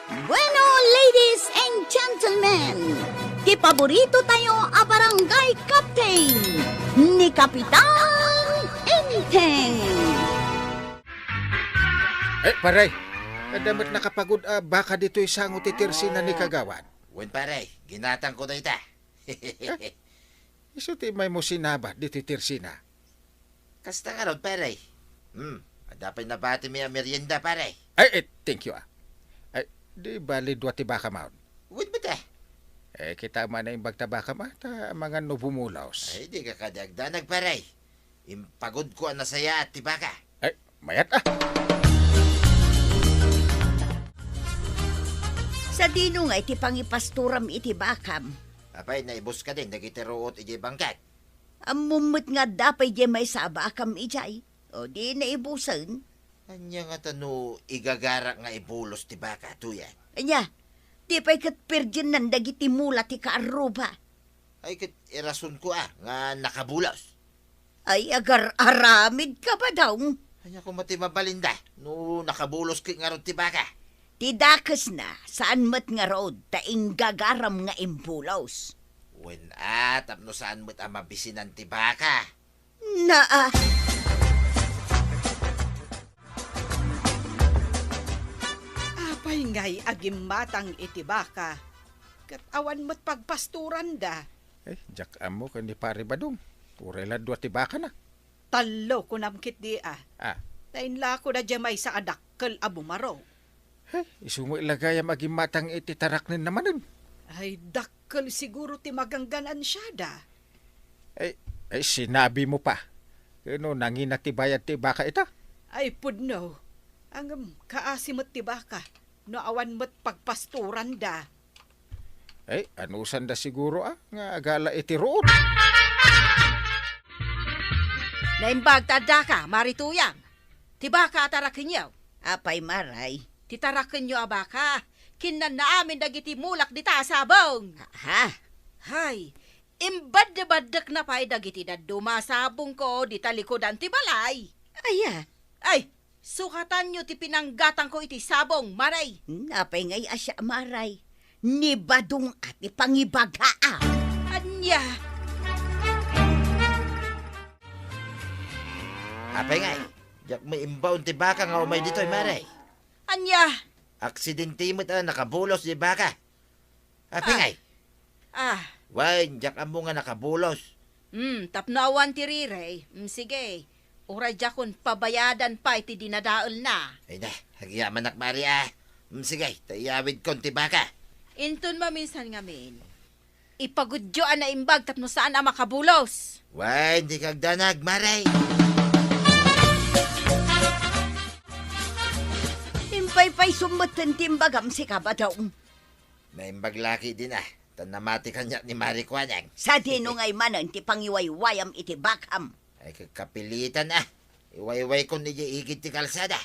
Bueno, ladies and gentlemen, ti paborito tayo a barangay captain ni Kapitan Enteng. Paray, adamot nakapagod baka dito isang utitirsin na ni Kagawan. Wen pare, ginatang ko na ita. Isuti may mo sinaba dito tirsina. Kasta nga ron pare. Dapat nabati mi ang merienda pare. Thank you di bali dua tibaka maun. Wen ba ta? Kita man na imbag tabaka ma, ta mga nubumulaos. Ay, di ka kadagdanag pare. Impagod ko ang nasaya at tibaka. Mayat Sa dino nga iti pangipasturam iti bakam. Apay, naibos ka din, nagitiruot iti bangkat. Amumot nga dapay di may sa bakam ijay. O di naibusan. Anya nga tano, igagara nga ibulos tibaka, tuyan. Anya, di pa'y kat virgin nan dagiti mula ti kaaruba. Ay, kat irason ko nga nakabulos. Ay agar aramid ka ba daw? Anya ko mati mabalinda, no nakabulos ki nga ron tibaka. Tidakas na, saan mat nga road, taing gagaram nga impulaws. Wen tapno saan mo't ang mabisinan tibaka. Naa, Apay ngay agimatang itibaka. Kat awan mo't pagpasturan da. jak amo kan di pare badong. Purela dua tibaka na. Talo ko namkit di Tainla ko na jamay sa adakkel abumaro. Isumo ilagay ang magimatang ititarak nin namanin. Ay dakkel siguro ti magangganan siya da. Sinabi mo pa. Kano nanginatibayad tibaka ita? Ay pudno. Ang kaasimot tibaka. No awan mo't pagpasturan da. Anusan da siguro nga agala itiroon. Naimbag tada ka, marituyang. Tibaka atarakin yaw. apay maray. Titarakin nyo abaka. Kinan na amin dagiti mulak di tasabong. Ha? Hay, imbad de badak na pa'y dagiti na dumasabong ko di talikodan ti balay. Aya, Ay, sukatan nyo ti pinanggatang ko iti sabong, maray. apay ngay asya maray. Ni badong at ni pangibagaa. Anya, Apay nga, jak may imbaon tibaka nga umay dito'y maray. anya. Aksidente mo't nakabulos tibaka. Apay nga, wan, jak amo nga nakabulos. Tapnawan ti rirey. Sige, uray jakon pabayadan pa iti dinadaol na. Ay na, hagyaman nakmari sige, tayawid kon tibaka. Inton maminsan ngamin. Ipagudyoan na imbag tapno saan na makabulos. Wan, di kagdanag, maray. Impay-pay sumutan timbagam si kabadaong. May imbaglaki din tanamati kanya ni Mari Kwanang. Sa dino ngay manan ti pangiwaywayam iti bakam. Ay kakapilitan Iwayway ko ni igit ti kalsada.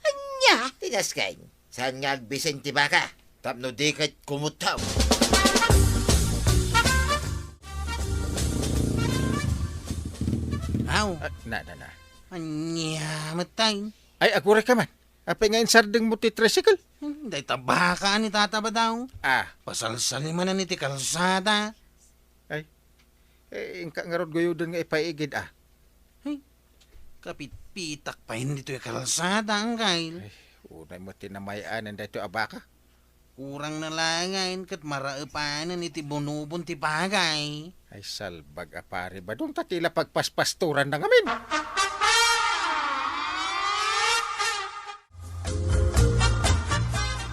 Anya, Tinas kain, saan nga agbisen tibaka? Tapno di kahit kumutaw. Aw, Na. anya, matay. Agure ka man. Apay ngayon sardeng mo ti tricycle. Day tabaka ni tata ba daw? Pasalsali man na ni ti kalsada. Ingka nga rod goyodon nga ipaigid Kapit-pitak pa hindi to yung kalsada ang kail. Unay mo tinamayanan dito abaka. Kurang na langain kat maraupanan iti bunubon ti bagay. Ay salbag apari ba dong tatila pagpaspasturan na ngamin.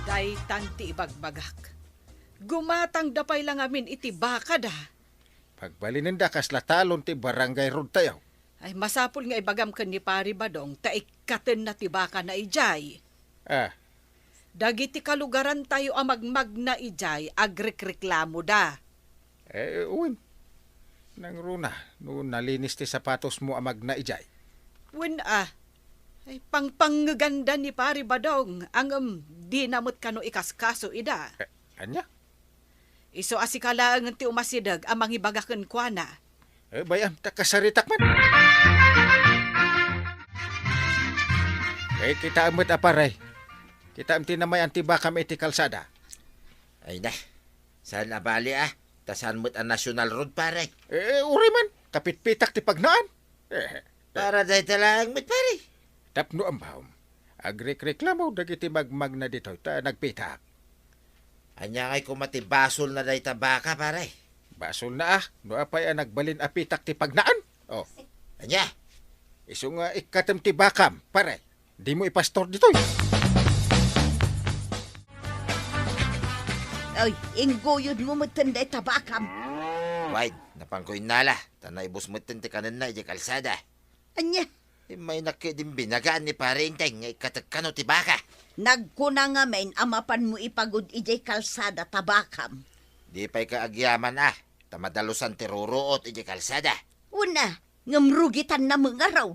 Day tanti ibagbagak. Gumatang dapay lang amin iti baka da. Pagbalinin da kasla talon ti barangay road tayo. Ay masapul nga ibagam ken ni pari badong taikaten na ti baka na ijay. Dagiti kalugaran tayo amagmag na ijay agrekreklamo da. Uwin. Nang runa, noon nalinis ti sapatos mo amag na ijay. Wen ay pangpangganda ni pari badong ang di namot kano ikaskaso ida. Anya? Iso asikala ang ti umasidag amang ibagaken kuana. Bayam, takasaritak man. Kita amot aparay. Kita amti na may antibakam iti kalsada. Ay na, saan abali tasan mo't ang National Road pare. Uri man, kapit-pitak ti pagnaan. Para dahi talang mo't pare. Tapno ang bahom. Agrik-reklamo dagiti magmag na dito, nagpitak. Anya ngay kumatibasol na dahi tabaka pare. Basol na no apay nagbalin apitak ti pagnaan. Oh, Anya, iso nga ikatem ti bakam, pare. Di mo ipastor dito. Ay, inggoyod mo matanda tabakam. wide, napangkoy nala. Tanay bus mo't ti kanan na iti kalsada. Anya, May nakidim binagaan ni pare inteng ngay katakano ti baka. nagkuna nga men amapan mo ipagod ijay kalsada tabakam. Di pa'y kaagyaman tamadalusan ti ruruot iti kalsada. Una, ngamrugitan na mga raw.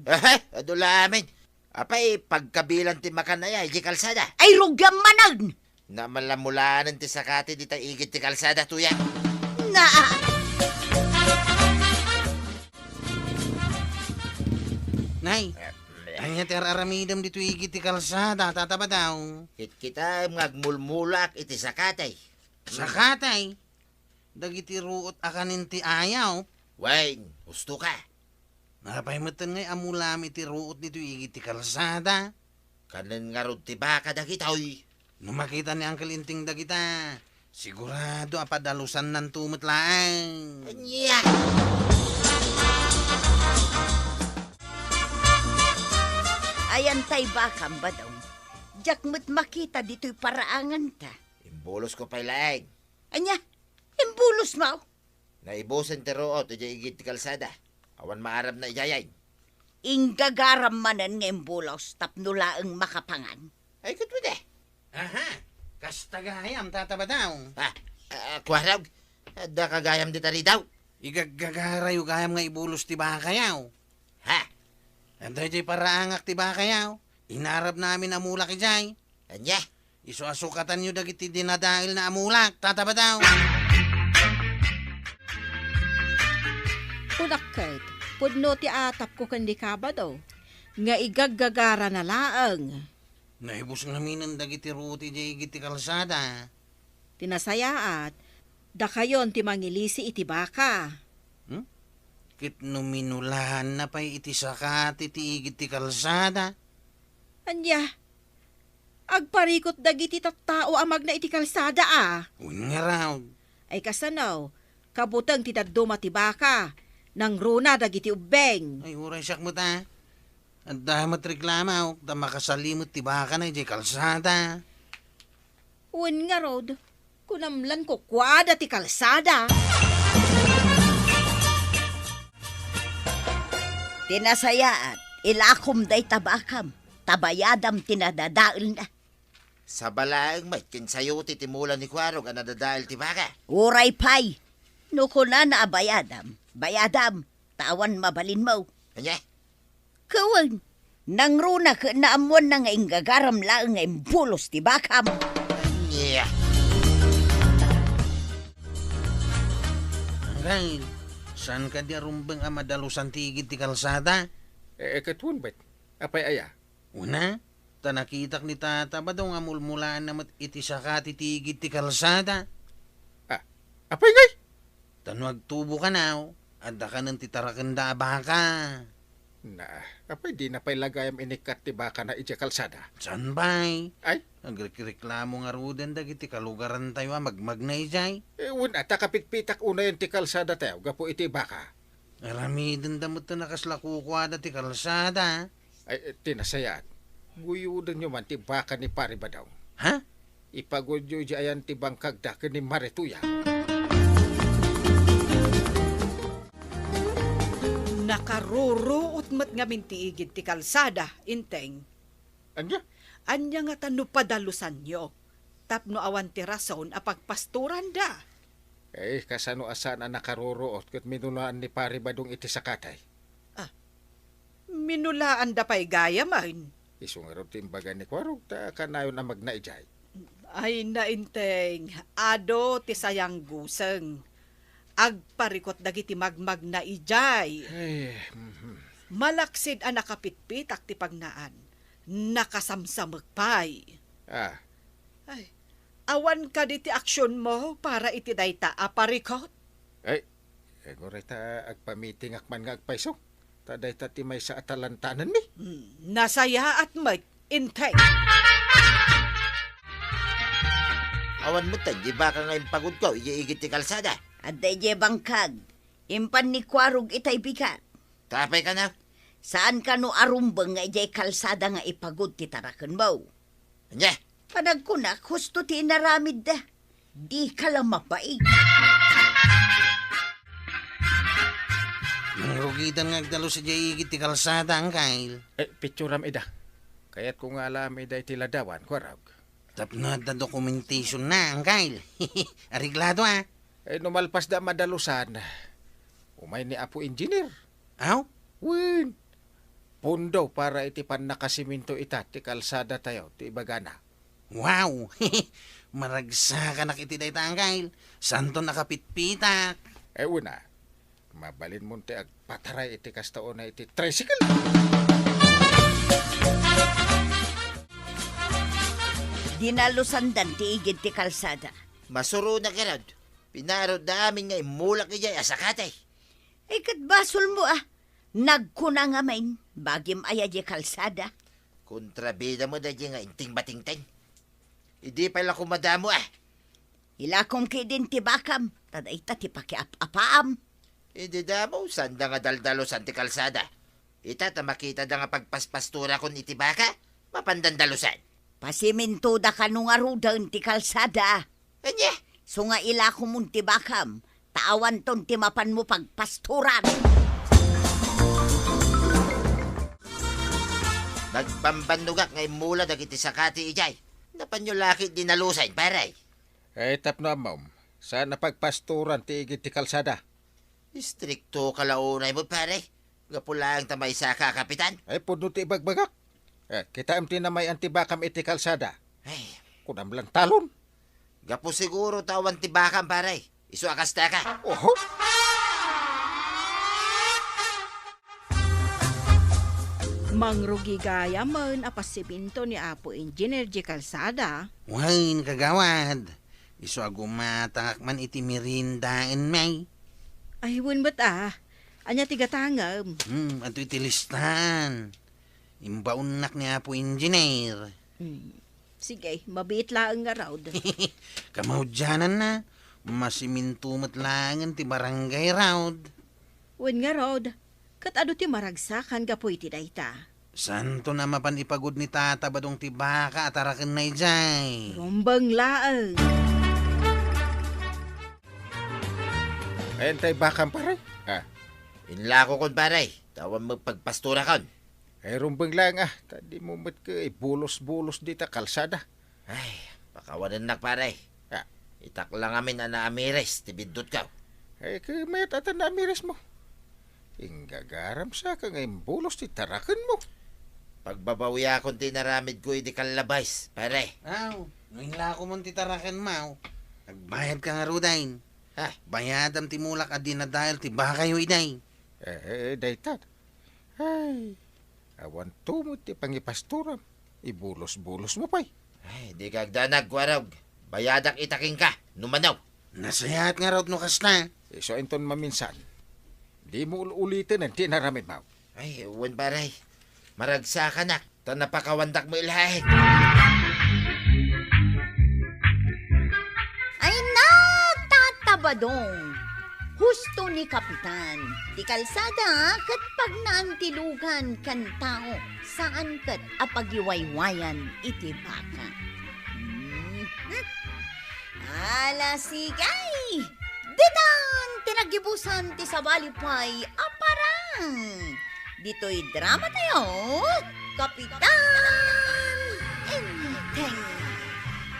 Adulamin. Apay, pagkabilan ti makanaya iti kalsada. Ay rugam manag! Na malamulanan ti sakati di tayo igit ti kalsada tuya. Na, Nay, anya ti araramidam dito igit ti kalsada, tataba daw. Kita ngagmulmulak iti sakatay. Sa katay, dagiti ruot akanin ti ayaw. Wain, gusto ka. Napahimatan ngay amulam iti ruot dito igit ti kalsada. Kanan nga rod ti baka dagitoy. Nung makita ni Uncle Inting dagita, sigurado apadalusan ng tumutlaan. Anya! ayan tay bakam ba daw? Diyak mo't makita dito'y paraangan ta. Imbulos ko pa'y laeng. Anya, imbulos mo. Naibusan ti ruot iti igit ti kalsada. Awan maarap na ijayain. Inggagaram manan ng imbulos tapnulaang makapangan. Ay, kutwede. Aha, kastagayam tataba daw. Kwarag. Da kagayam di tari daw. Igagagarayo gayam nga ibulos ti bakayaw. Ha? Ando jay paraangak ti bakayaw. Inarap namin amulak ijay. Anya? Iso asukatan nyo dagiti dinadail na amulak, tataba daw. Unakit, pudno ti atap ko kandi ka ba daw? Nga igaggagara na laang. Naibus namin ang dagiti ruti jay igiti kalsada. Tinasayaat, da kayon ti mangilisi iti baka. Kit numinulahan na pa'y iti sakat iti igiti kalsada. Anya, agparikot dagiti tattao amag na iti kalsada Uy nga raw. Ay kasanaw, kabutang ti daduma ti baka, nang runa dagiti ubeng. Ay uray siyak mo ta. At damat reklamaw, ta makasalimot ti baka na iti kalsada. Uwan nga rod, kunamlan ko kwada ti kalsada. Tinasayaat, ilakom day tabakam. Tabayadam tinadadail na. Sa balaang may kinsayo ti timulan ni Kwarog ang nadadail ti baka. Uray pay. Nuko na naabayadam. Bayadam, tawan mabalin mo. Anya? Kawan, nangruna ka naamuan na nga inggagaram lang nga imbulos ti bakam. Anya? Angay, saan ka di arumbang amadalusan tigit ti kalsada? Katun bet, apay aya. Una, ta nakitak ni tata ba daw nga mulmulaan namat iti sakat tigit ti kalsada? Apay ngay? Tanwag tubo ka na, adda ka ng titarakanda baka. Na, apay di na pa'y lagayam inikat ti baka na iti kalsada. San bay? Ay, Nagreklamo nga rudan dagiti kalugaran tayo magmag na ijay. wala takapit-pitak una yung ti kalsada tayo, gapo iti baka. Aramidin damot na nakaslakukwada ti kalsada. Ay, tinasayat. Guyudan nyo man ti baka ni pare ba daw. Ha? Ipagod nyo ayan ti bangkag da ni Marituya. Nakaruruot mat nga mintiigid ti kalsada, inteng. Anya? Anya nga tanu padalusan nyo. Tapno awan ti rason apagpasturan da. Kasano asan ang nakaruruot kat minulaan ni pare ba dong iti sakatay. Minulaan da pa'y gaya man. Isungarot timbaga ni Kwarog ta kanayon na magnaijay. Ay nainteng, ado ti sayang guseng. Agparikot dagiti magmag na ijay. Ay, Malaksid ang nakapitpitak ti pagnaan. Nakasamsamag pay. Ah, Ay, awan ka di ti aksyon mo para iti dayta aparikot. ay, goray ta agpamiting akman nga agpaiso. Taday ta ti may sa atalantanan mi. Nasaya at may intay. Awan mo tan, di ba ka ngayon pagod ko, iigit ti kalsada. At daye bangkag. Impan ni Kwarog itay bigat. Tapay ka na. Saan ka no arumbang nga ijay kalsada nga ipagod ti tarakan mo? Anya, Panag ko na, husto ti naramid da. Di ka lang mapaig. Mangrugitan nga agdalo sa igit ti kalsada ang kail. Picturam ida. Kaya't kung alam ida tiladawan, Kwarog. Tapnod na documentation na ang kail. Ariglado ah. Numalpas da madalusan. Umay ni Apo Engineer. Aw? Win. Pundo para iti pan nakasiminto ita ti kalsada tayo ti Ibagana. Wow! Maragsa ka nakiti day tangkail. Santo nakapitpitak. Una, mabalin mo ti agpataray iti kastaon na iti tricycle. Dinalusandan ti igid ti kalsada. masuro na ka rod. Pinarod namin nga imulak ijay asakatay. Kat basol mo Nagkuna nga main, bagim aya di kalsada. Kontrabida mo da nga inting batingting. Hindi pala kumadamo Ilakom ki din ti bakam, taday ta ti pakiap-apaam. Hindi damo, sanda nga daldalo sa ti kalsada. Ita ta makita da nga pagpaspastura kon iti baka, mapandandalusan. Pasiminto da ka nung arudan ti kalsada. Anya? So nga ilakom mo ti bakam, taawan ton ti mapan mo pagpasturan. Nagpambandugak nga imula dagiti sakati ijay. Napanyo laki dinalusan, paray. Tapno amom, saan napagpasturan ti igit ti kalsada? Istrikto kalaunay mo, pare. Gapulang tamay sa kapitan. Puno ti ibagbagak. Kita am tinamay antibakam iti kalsada. Ay, Kunam lang talon. gapo siguro tawan tibakan, pare. Isu akas ka. Oho. Mangrugi gaya man apasiminto ni Apo Engineer G. Calzada. Wain kagawad. Iso agumatak man iti mirindaen may. Ay, wun ba't Anya tigatangam. Ato iti listan. Imbaunak ni Apo Engineer. Sige, mabiit laang nga raw. Kamahudyanan na. Masimintumot langan ti barangay raud. Wun nga raw. Kat ado ti maragsakan gapoy ti dayta. Santo na mapan ipagod ni tata badong ti baka at arakan na ijay. Rumbang laang. Entay bakam pare. Inlako kon, pare. Tawan mo pagpastura kon. Rumbang lang Tadi mo mat ka bulos-bulos dita kalsada. Ay, pakawanan nak, pare. Itak lang amin na amires, tibindot ka. Mayat atan na amires mo. Ingagaram sa ka ngayon bulos ti tarakan mo. Pagbabawi akong tinaramid ko, hindi kalabais, pare. Aw, ngayon lako mong titarakan mau. Nagbayad ka nga rudain. Bayadam ti mulak at dinadahil ti baka kayo iday. Daytat. Ay, awan tumot ti pangipasturam. Ibulos-bulos mo pa'y. Ay, di kagdanag, Kwarog. Bayadak itaking ka, numanaw. Nasayat nga raw no kasna. So enton maminsan. Di mo ulitin ang tinaramid mo. Ay, uwan, pare. Maragsa ka nak. Ta napakawandak mo ilahin. Ay nagtatabadong. Husto ni Kapitan. Di kalsada kat pag naantilugan kan tao. Saan kat apagiwaywayan iti baka. Ala sigay! Ditan tinagibusan ti sabalipay aparang. Dito'y drama tayo, Kapitan Enteng.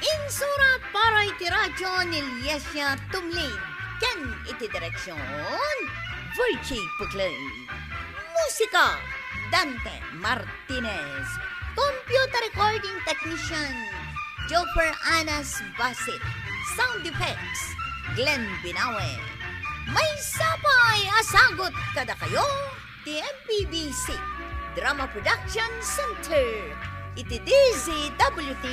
Insurat para iti radyo ni Lyesya Tumlin. Ken iti direksyon, Virgie Puglay. Musika, Dante Martinez. Computer recording technician, Joper Anas Basit. Sound effects, Glenn Binawe. May sapay asagot kada kayo, TMPBC Drama Production Center. iti DZWT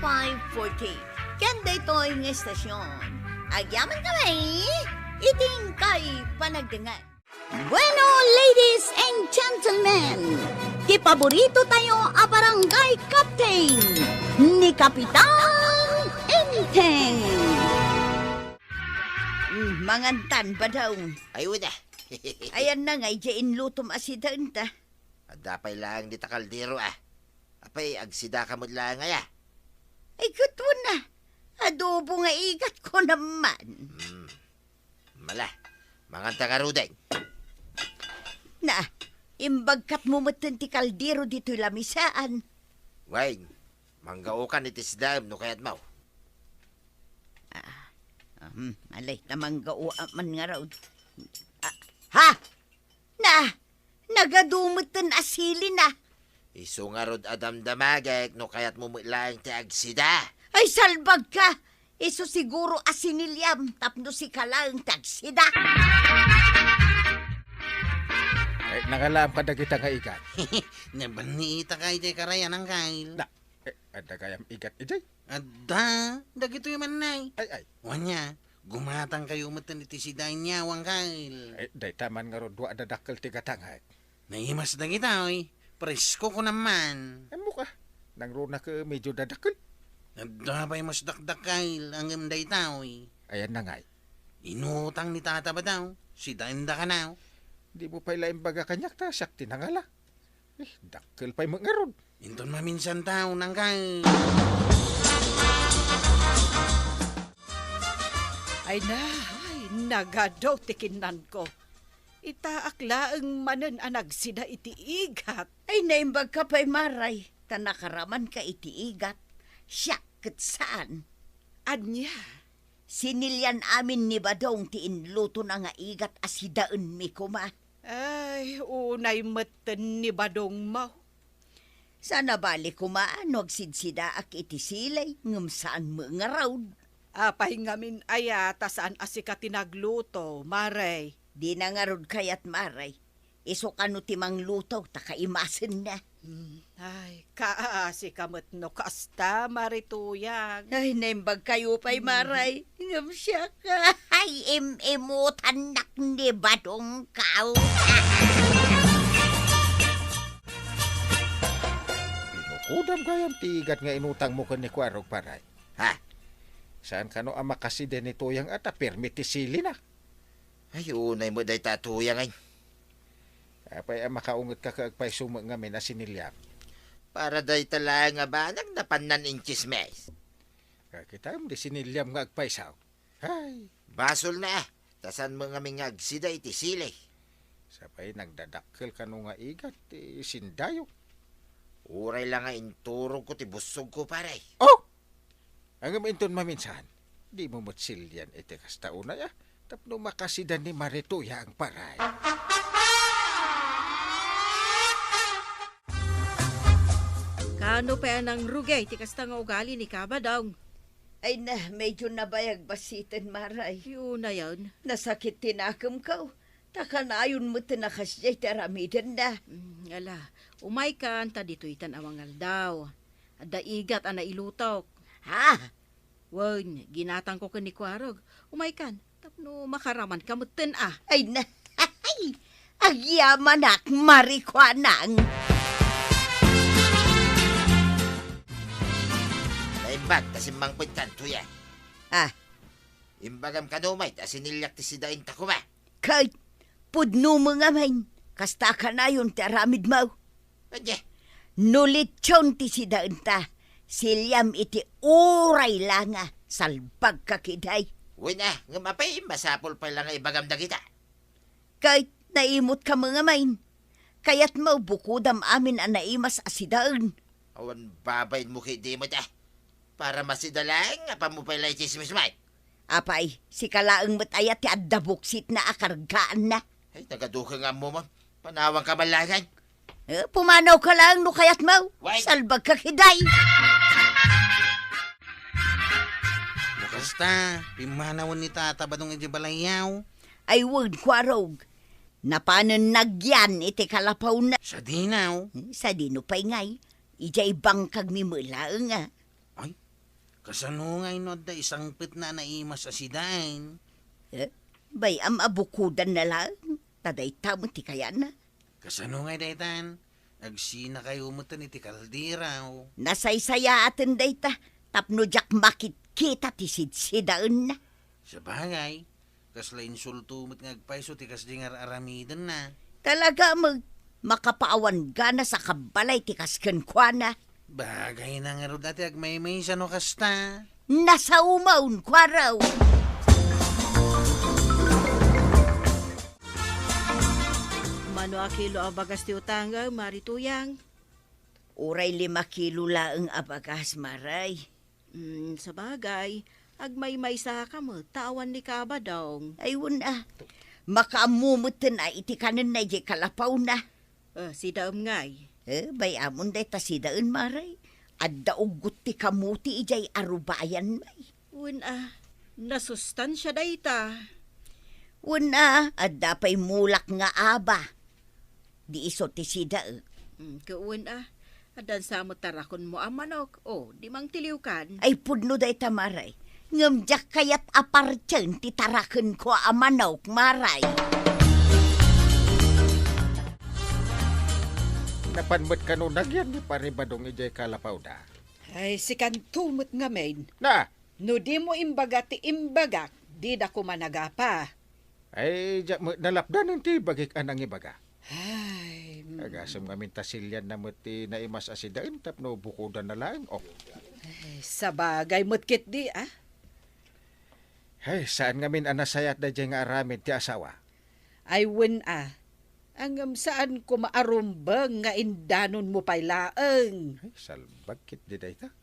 540. Kanda ito'y ng estasyon. Agyaman kami, iting kay panagdangan. Bueno, ladies and gentlemen, ti paborito tayo a barangay captain ni Kapitan Enteng. Mangantan ba daw? Ay, wala. Ayan na nga, ijain lutom asidan ta. Adapay lang di takaldero Apay, agsida ka mo lang ay Ay, gusto na. Adobo nga igat ko naman. Mala, manganta ka ruday. Na, imbagkat mo matan ti kaldero dito lamisaan. Wayne, manggaukan itis daim no kayat mau. Alay, tamang man nga raw. Ha? Nagadumutan asili na. Iso nga rod adam damagek no kayat mo lang ti agsida. Ay, salbag ka. Iso siguro asinilyam, tapno si kalang tagsida. Ay, nangalaam ka dagita nga igat. Nabanita kay jay karayan ang kail. Na, ada kayam igat ijay. Adda, dagito yung manay. Ay. Wanya, gumatang kayo matan iti si niya wang kail. Ay, day taman nga ro, dua dadakkel ti gatangay. Naimas na kita, oy. Presko ko naman. Ay, muka. Nang ro na ka medyo dadakkel. Adda pa'y mas dakdak kail ang imday tao, oy. Ayan na ngay. Inutang ni tata ba daw? Si Danda ka na, Di mo pa'y laing baga kanyak ta, siyak tinangala. Dakkel pa'y mga ron. Inton maminsan tao nang kail. Ay nagadaw tikinan ko. Itaakla ang manan anag sida iti igat. Ay, naimbag ka pa'y maray. Tanakaraman ka iti igat. Siya, kat saan? Anya, Sinilyan amin ni Badong ti inluto na nga igat asidaan mi kuma. ay unay meten ni Badong mau. Sana bali kumaan, wag sidsida ak iti silay, ngam saan mo nga raw. Apay ngamin ayata saan asika tinagluto, maray. Di na nga rod kayat maray. Iso kano timang luto, takaimasin na. Ay, kaasi kamot no kasta marituyag. Ay, naimbag kayo pa'y maray. Ngam siya ka. Ay, imutan nak ni Badong kao. Pinukudam kayam ti igat nga inutang mo ka ni Kwarog paray. Ha? Saan ka no ang makaside ni Tuyang at permiti sili na? Ay, unay mo day tatuyang ay. Apay ang makaungot ka kaagpay sumag ngamin na sinilyam. Para day tala nga ba nagnapanan in chismes. Kita di sinilyam nga agpay saw. Ay, Basol na tasan mo nga mga agsida iti silay. sapay nagdadakkel ka no nga igat ti sindayo. Uray lang nga inturong ko ti busog ko paray. Oh! Ang minton maminsan, di mo mutsilyan iti kasta una ya. Tapno makasidan ni Marituya ang paray. Kano pa yan ang rugay, ti kasta nga ugali ni Kabadong. Ay na, medyo nabayag basitan maray. Yun na yun. Nasakit tinakam ka. Takanayon mo tinakasyay taramidan na. Ala, umay kan, ta dito itan awangal daw. Ada igat ana ilutok. Ha? Wan, ginatang ko ni Kwarog. Umay kan, tapno makaraman kamutin Ay na, ay, agyaman ak marikwanang. Naimbag tasimbang puntan tuya. Ah, Imbagam kanumay tasinilyak ti sidain takuma. kahit pudno mo nga man, kasta ka na yun taramid mo. Adya, Nulitsyon ti sidaan ta, silyam iti uray lang nga, salbag kakiday. wala nga mapay masapol pa lang nga ibagam na kita. Kahit naimot ka mga main, kaya't mo bukudam amin ang naimas asidaan. Awan babayin mo kay Dimot para masidalang nga pamupay chismis may. Apay, si kalaang matayat ti addabuksit na akargaan na. Ay, nagaduka nga mo panawang kamalangan. Pumanaw ka lang no kayat mo, Wait. salbag kakiday. Basta, pimanawan ni tata ba nung balayaw? Ay word kwarog, napanan nagyan iti kalapaw na. Sa dinaw. Sa dino pa'y ngay, Ijay bangkag mi mulaang ah. Ay, kasanungay no da isang pit na naimas asidain. Bay am abukudan na lang. Taday tamo ti kaya na. Kasanungay daytan. Agsina kayo mutan iti kaldiraw. Nasaysaya atin dayta. Tapno jak makit kita ti sidsidaan na. Sa bagay, kasla insulto mo't ngagpaiso ti kasdingar aramidan na. Talaga makapaawan gana sa kabalay ti kasken kwa na. Bagay na nga ro dati agmay-may sa no kasta. Nasa umaun kwa raw. Mano a kilo abagas ti utanga, marituyang. Uray 5 kilo laeng abagas maray. Sa bagay, agmay-may sa ka mo, tawan ni Kaba daw. Ayun makaamumutin na iti kanan na iti kalapaw na. Si daom ngay. Bay amon day ta si daan maray. Adda ugot ti kamuti ijay arubayan may. Nasustansya day ta. Adda pa'y mulak nga aba. Di iso ti sida. Adan sa mo tarakon mo amanok. Di mang tiliw kan. Ay pudno day ta maray. Ngamjak kayat apartyan ti taraken ko amanok maray. Napanmat ka no nagyan ni paribadong ijay kalapaw da. Ay, si kantumot nga main. Na, No di mo imbaga ti imbagak, di da ko managapa. ay nalapdanin ti bagik anang ibaga. Ay, Agasam ngamin tasilyan na ti naimas asidain tapno bukudan na lang. sa bagay mutkit di Ay, saan ngamin anasayat da dyan nga aramid ti asawa? Ay Angam saan ko maarumbang nga indanon mo pa'y laeng. Ay, salbagkit di dayta.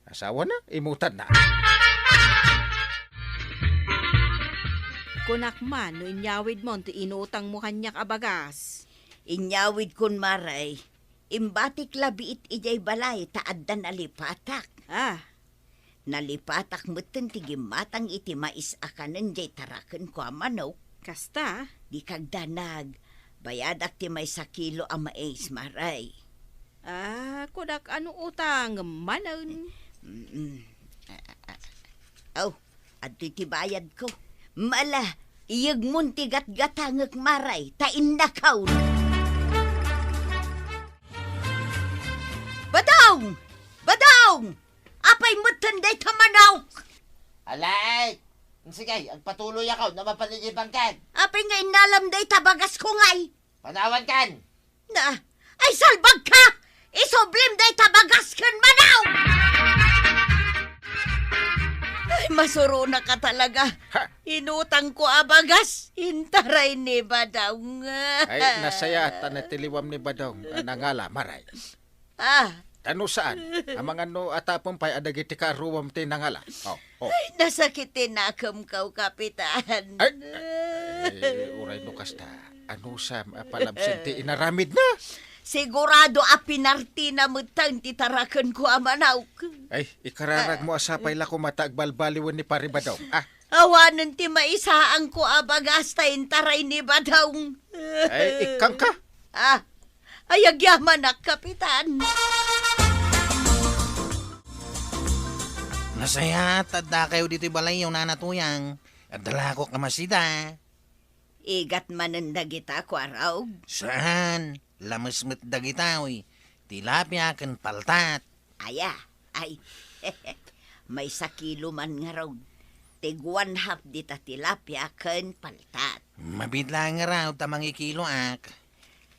Asawa na, imutan na. Kunak man, no inyawid mo, ti inutang mo kanyak abagas. Inyawid kun maray. Imbatik labiit ijay balay taad da nalipatak. Nalipatak mutin ti gimatang iti mais akanan jay taraken ko amanok. Kasta? Di kagdanag. Bayadak ti may 1 kilo ang mais maray. Kudak ano utang manon. Adto'y ti bayad ko. Mala, iyag munti gat-gatangag maray, tain nakaw. Badong! Badong! Apay mutanday tamanaw! Alay! Sige, agpatuloy ako na mapanigibang kan. Apay nga inalamday tabagas ko ngay. Panawan kan! Ay salbag ka! Isoblim day tabagas kan manaw! Ay, masuro na ka talaga. Inutang ko abagas. Intaray ni Badong. Ay, nasayatan na tiliwam ni Badong. Nangala, maray. Tano saan? Amang ano atapon pa'y adagiti ka ruwam ti nangala. Ay, nasakitin na akam kaw, kapitan. Ay, uray no kasta. Ano sa palabsin ti inaramid na? Sigurado apinarti na mutang titarakan ko amanaw. Ay, ikararag mo asapay lako matagbalbaliwan ni Paribadong. Awanan ti maisaan ko abagas tayin taray ni Badong. Ay, ikang ka. Ayagyaman na, kapitan. Nasaya, tadda kayo dito balay yung nanatuyang. At dala ko kamasida. Igat manan dagita ko araw. Saan? Lamasmet dagitaw tilapia kan paltat. Ay, may 1 kilo man nga raw. Tig 1/2 dita tilapia kan paltat. Mabidla nga raw tamang ikilo ak.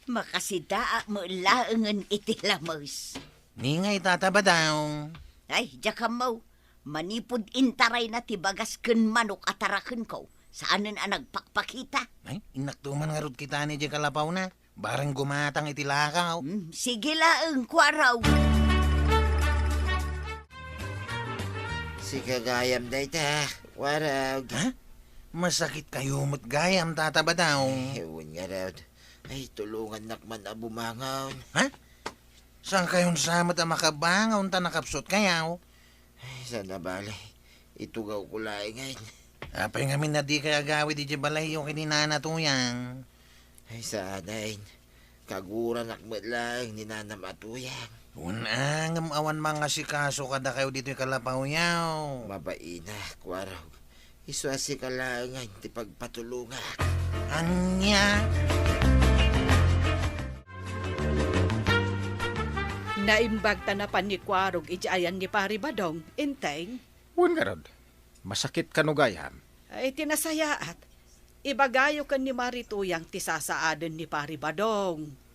Makasida mo laangan itilamos. Ningay tataba daw. Ay, jaka mo. Manipod intaray na tibagas kan manok atarakan ko. Saanan ang nagpakpakita? Ay, inaktuman nga rod kita ni Diya Kalapaw na. Barang gumatang itilakaw. Sige laang kwaraw. Si kagayam day ta. Warag. Masakit kayo mo't gayam tataba daw. Ewan nga raw. Ay, tulungan nakman na bumangaw. Saan kayong samat ang makabangaw ta nakapsot kayaw? Ay, sana bali. Itugaw ko laing ngayon. Apay ngamin na di kaya gawid di balay yung kininanatuyang. Ay, sanayin. Kaguran nakmat lang ni nanam atuyang. Unang awan mga sikaso kada kayo dito yung kalapaw yaw. Mabaina, kwaraw. Iswasi ka lang nga, hindi pagpatulungan. Anya? Naimbag tanapan ni Kwarog ijayan ni Pari Badong, inteng. Wan nga rod. Masakit kanugayam. Ay tinasayaat. Ibagayo kan ni Marituyang tisasaaden ni Pari Badong.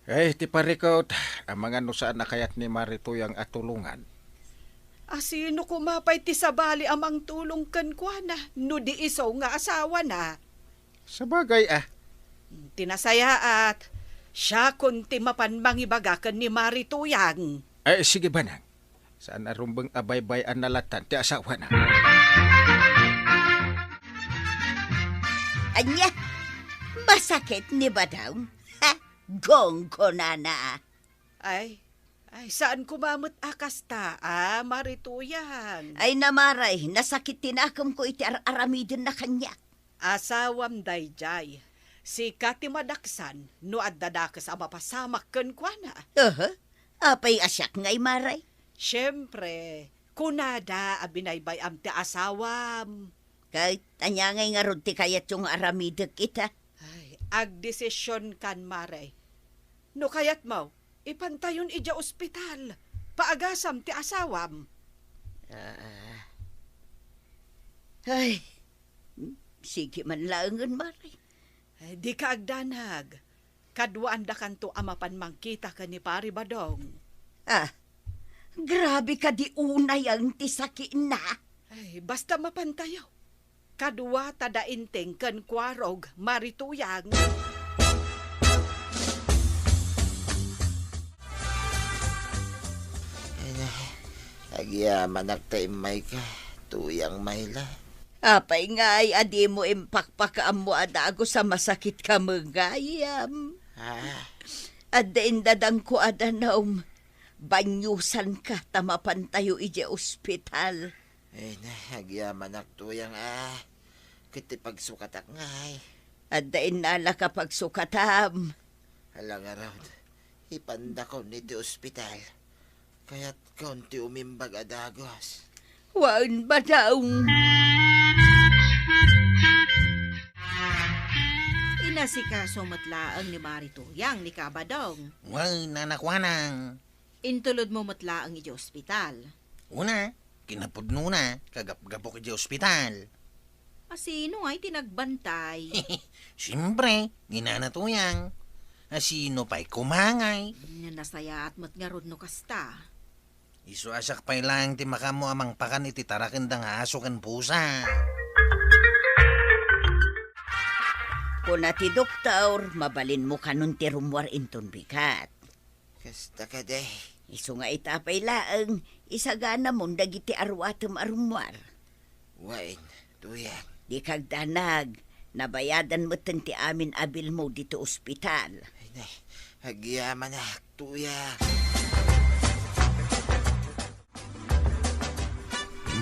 Ti parikot, ang mga nusaan na kayat ni Marituyang atulungan. Asino kumapay ti sabali amang tulong kan kwa na, no di iso nga asawa na. Sabagay Tinasayaat. Siya kunti mapanmangibagakan ni Marituyang. sige banang. Saan arumbang abaybay ang nalatan ti asawa na? Anya, masakit ni Badong? Ha? Gong ko na. Ay, saan kumamot akas ta, Marituyang? Ay namaray, nasakit tinakam ko iti aramidin na kanya. Asawam dayjay. Si Kati Madaksan, no addadakas ang mapasamak kan kwa na. Apay asyak ngay maray. Siyempre, kunada abinaybay am ti asawam. Kahit anya ngay nga rod ti kayat yung aramidin kita. Ay, agdesisyon kan maray. No kayat mo, ipantayon ija ospital. Paagasam ti asawam. Ay, sige man laangan maray. Ay, di ka agdanag. Kadwaan da kanto amapan mangkita ka ni Pari Badong. Grabe ka di unay ang tisakin na. Ay, basta mapantayaw. Kadwa tada inteng kan Kwarog, Marituyang. Agyaman nagtaimay ka, tuyang mayla. Apay nga ay adi mo impakpakaam mo adago sa masakit ka magayam. Adain dadang ko adanaum. Banyusan ka tamapan tayo ije ospital. Ay na, agyaman nagtuyang Kiti pagsukatak ngay. Adain nala ka pagsukatam. Alang araw, ipanda ko niti ospital. Kaya't kaunti umimbag adagos. Waan ba daw? Inasikaso matlaang ni Marituyang ni Kabadong. Way, nanakwanang. Intulod mo matlaang iti ospital. Una, kinapudno na, kagap-gapok iti ospital. Asino ay tinagbantay? Siyempre, ginanatuyang. Asino pa'y kumangay. Nasaya at matngarod no kasta. Isu asak pa'y lang ti makamo amang pakan iti tarakendang aso ken pusa. Kuna ti doktor, mabalin mo kanun ti rumwar inton bikat. Kasta ka day. Isu nga itapay laang, isagana mong dagiti arwatem arumwar. Wain, tuyang. Di kagdanag, nabayadan mo ti amin abil mo dito ospital. Ay na, agyaman na, tuyang.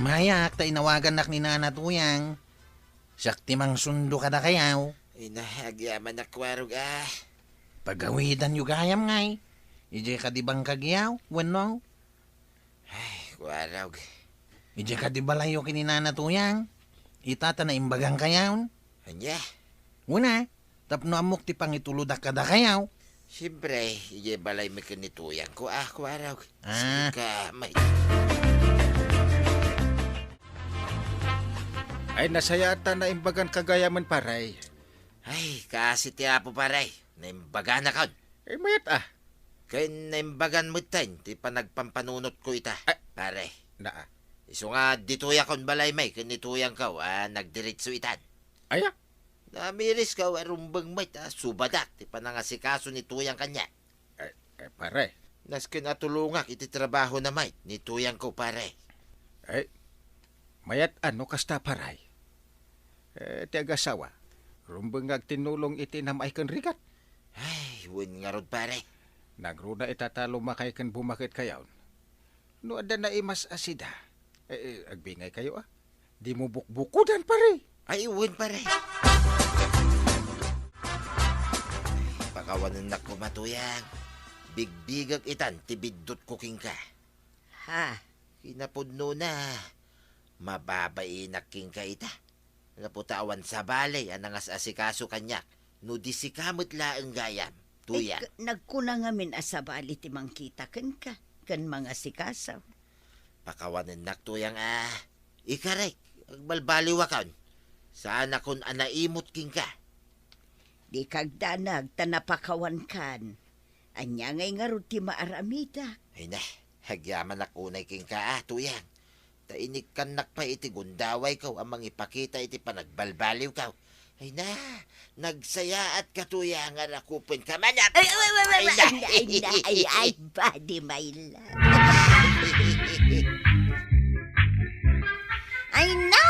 Mayak, ta inawagan nak ni nanatuyang. Sakti mang sundo ka da kayaw. Ay na, agyaman na kwarog Pagawidan yu gayam ngay. Ije ka di bang kagyaw, wano? Ay, kwarog. Ije ka di balayo kininanatuyang. Itata na imbagang kayaw. Anya? Una, tapno amok ti pangituludak ka da kayaw. Siyempre, ije balay may kanituyang ko kwarog. Ah. Sika, may... Ay nasayata na imbagan kagayaman paray. Ay, kasi ti apo paray. Naimbaga na kaon. Mayat Kaya naimbagan mo tan, ti pa nagpampanunot ko ita. Pare. Na Iso nga dituya kon balay may, kanituyang ka, nagdiritso itan. Aya? Namiris ka, rumbang may, subadak, ti pa nangasikaso ni tuyang kanya. Pare. Nas kinatulungak, iti trabaho na may, ni tuyang ko pare. Mayat kasta paray. Ti agasawa. Rumbang tinulong iti namay kan rigat. Ay, wun nga rod pare. Nagruna itatalo makay kan bumakit kayaw. No ada na imas asida. Agbingay kayo Di mo bukbukudan pare. Ay, wun pare. Pakawanan na ko matuyang. Bigbigag itan, tibidot cooking ka. Ha? Kinapudno na. Mababainak king ka ita. Naputawan sa balay, anangas asikaso kanyak. No disikamot laang gayam. Tuya. Nagkuna nga min asabali ti mangkita kan ka. Kan mga sikasaw. Pakawanan naktuyang ikarek. Agbalbaliwakan. Saan akong anaimot king ka. Di kagdanag tanapakawan kan. Anya ngay nga ruti maaramida. Ay na, hagyaman akunay king ka tuyang. Tainik kan nakpa iti gundaway kaw amang ipakita iti panagbalbaliw kaw. Ay na, nagsaya at katuyangan akupin ka manak. Ay, body my love. Ay na,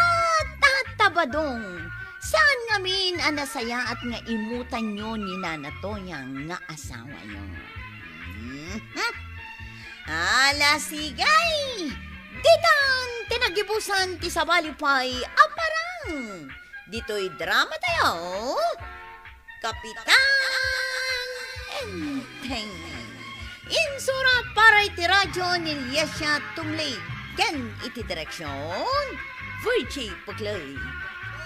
tatabadong. Saan ngamin anasaya at nga imutan nyo ni Nanatoyang nga asawa nyo? Ala sigay! Ditan, tinagibusan ti sabalipay aparang. Dito'y drama tayo. Kapitan Enteng. Insurat para iti radyo ni Yesha Tumlay. Ken iti direksyon Virgie Puglay.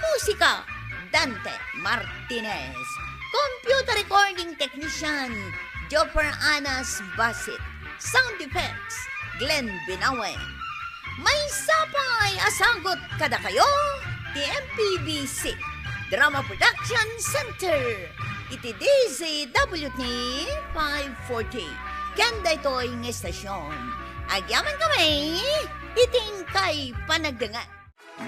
Musika Dante Martinez. Computer recording technician Jopper Anas Basit. Sound effects Glenn Binawe. May sapay asagot kada kayo ti MPBC Drama Production Center iti DZWT 540 kanda ito'y ng estasyon agyaman kami iting kay panagdangan.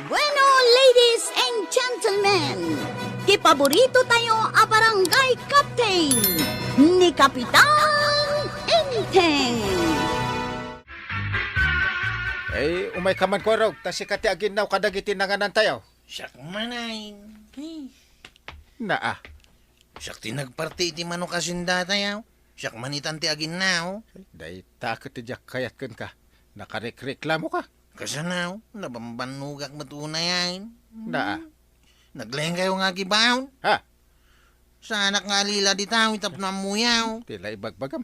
Bueno, ladies and gentlemen, ti paborito tayo a barangay captain ni Kapitan Enteng. Ay, umay ka man ko raw, kasi kati aginaw kadagiti nanganan tayo. Siyak manay. Naa. Siyak tinagparti iti mano kasinda tayo. Siyak manitan ti aginaw. Day takot ti jak kayat kan ka. Nakareklamo ka. Kasanaw, nabambanugak matunayan. Naa. Nagleng kayo nga gibaon. Ha? Sa anak nga lila di tayo, itap na muyaw. Tila ibagbagam.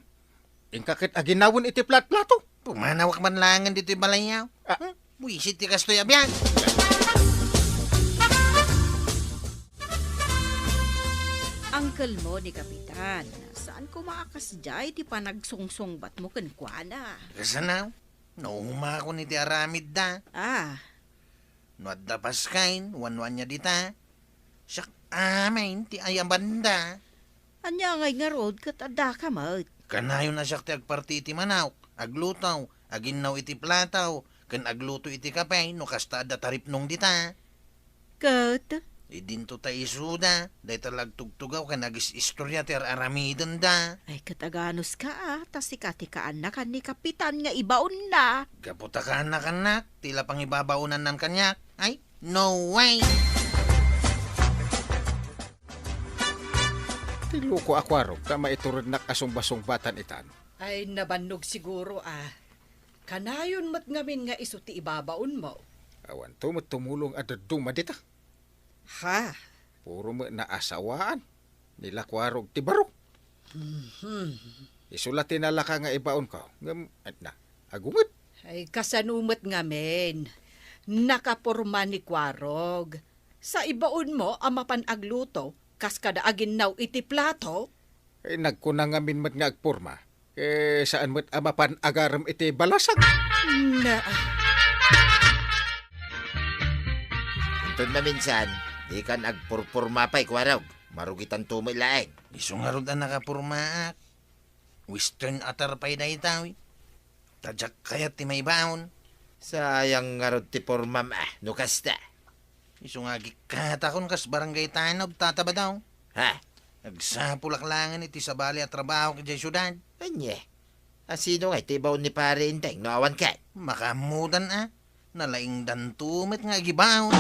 Ingkakit aginawon iti plat-plato. Pumanawak man langan dito yung balayaw. Buisit ti kastoy abyan. Uncle mo ni Kapitan, saan ko maakasjay ti panagsungsungbat mo kenkwana? Kasanaw, nauhuma ako ni ti aramid da. No at dapas kain, wanwan niya dita. Siyak amin ti ayambanda. Anya ngay nga road kat ada ka mat. Kanayon na siyak ti agparti iti manaw, aglutaw, aginaw iti plataw, kan agluto iti kapay, no kasta da tarip nung dita. Kat? Idinto ta isuda, day talag tugtugaw ka nagis istorya ti aramidan da. Ay kataganos ka tasika-tikaan na kan ni Kapitan nga ibaon na. Kaputa ka anak-anak, tila pang ibabaunan ng kanyak. Ay, no way! Tiluko ako arog, ka maiturod na kasong-basong-batan itan. Ay nabannog siguro Kanayon mat ngamin nga iso ti ibabaon mo. Awan tumulong at duma dita. Ha? Puro mo na asawaan. Nila kwarog ti barok. Isulatin na laka nga ibaon ko. Agungot. Ay kasanumat ngamin. Nakaporma ni kwarog. Sa ibaon mo amapan agluto, kas kada aginaw iti plato. Ay nagkunang amin mat nga agporma. Saan mat amapan agaram iti balasag. Na. Itun na minsan, di kan agpurpurma pa'y kwarog. Marugitan tumilaeng. Isong harod ang nakapurmaak. Western atar pa'y na itaw. Tadyak kayat ti may baon. Sayang nga rod ti pormam no kasta. Isong agikatakon kas barangay tanog tataba daw. Ha? Nagsapulaklangan iti sabali at trabaho kay syudad. Anye? Asino nga iti baon ni pare Enteng no awan ka? Makamudan nalaing dantumit nga gibaon.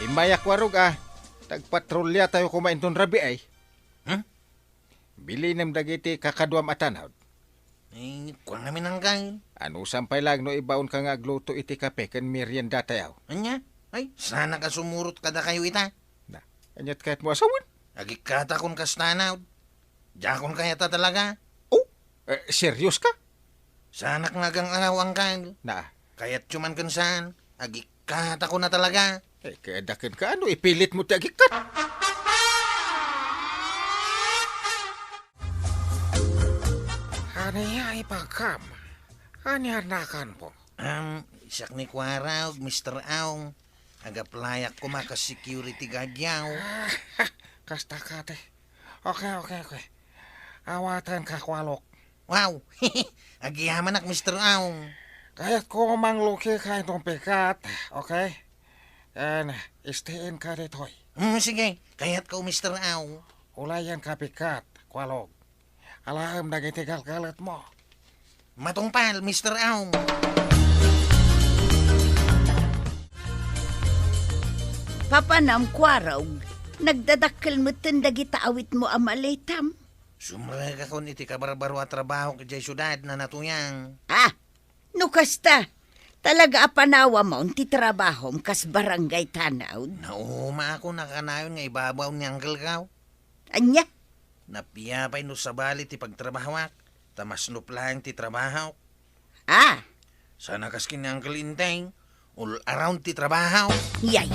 Imayak warog tagpatrolya tayo kumainton rabi ay. Bili nam dagiti kakaduam atanawd. Ay, kuwan namin ang kain. Ano sampay lang no ibaon ka nga agluto iti kape kan merienda tayaw. Anya? Ay, sana ka sumurot kada kayo ita. Na, anyat kahit mo asawan. Agikatakon kas tanaw. Jakon kaya ta talaga. Oh, serious ka? Sanak nagang arawang kan. Na, Kaya't cuman kan saan. Agikatakon na talaga. kaya dakin ka ano, ipilit mo tagikat. Ano ipagkam? Ano anakan po? Isak ni Kwara, Mr. Aong. Agaplayak ko maka-security guard yaw. Kasta ka te. Okay. Awatan ka kwalok. Wow, agiyaman ak Mr. Aong. Kaya't ko mangluki ka itong pikat. Okay? And istiin ka ditoy. Sige, kaya't ka Mr. Aong. Ulayan ka pikat, kwalok. Alam nagitigal kalat mo. Matungpal, Mr. Aong. Papanam Kwarog, nagdadakkel mo dagita awit mo amalitam. Sumrega ko iti kabarbaro at trabaho kajay syudad na natuyang. Nukasta. Talaga apanawa mo ti trabahom kas barangay tanaw. Nauma ako nakanayon nga ibabaw ni Uncle Kaw. Anya? Napiyapay no sa bali ti pagtrabahawak. Tamas nuplang ti trabaho. Sana kaskin ni Uncle Inteng. All around ti trabaho. Yay.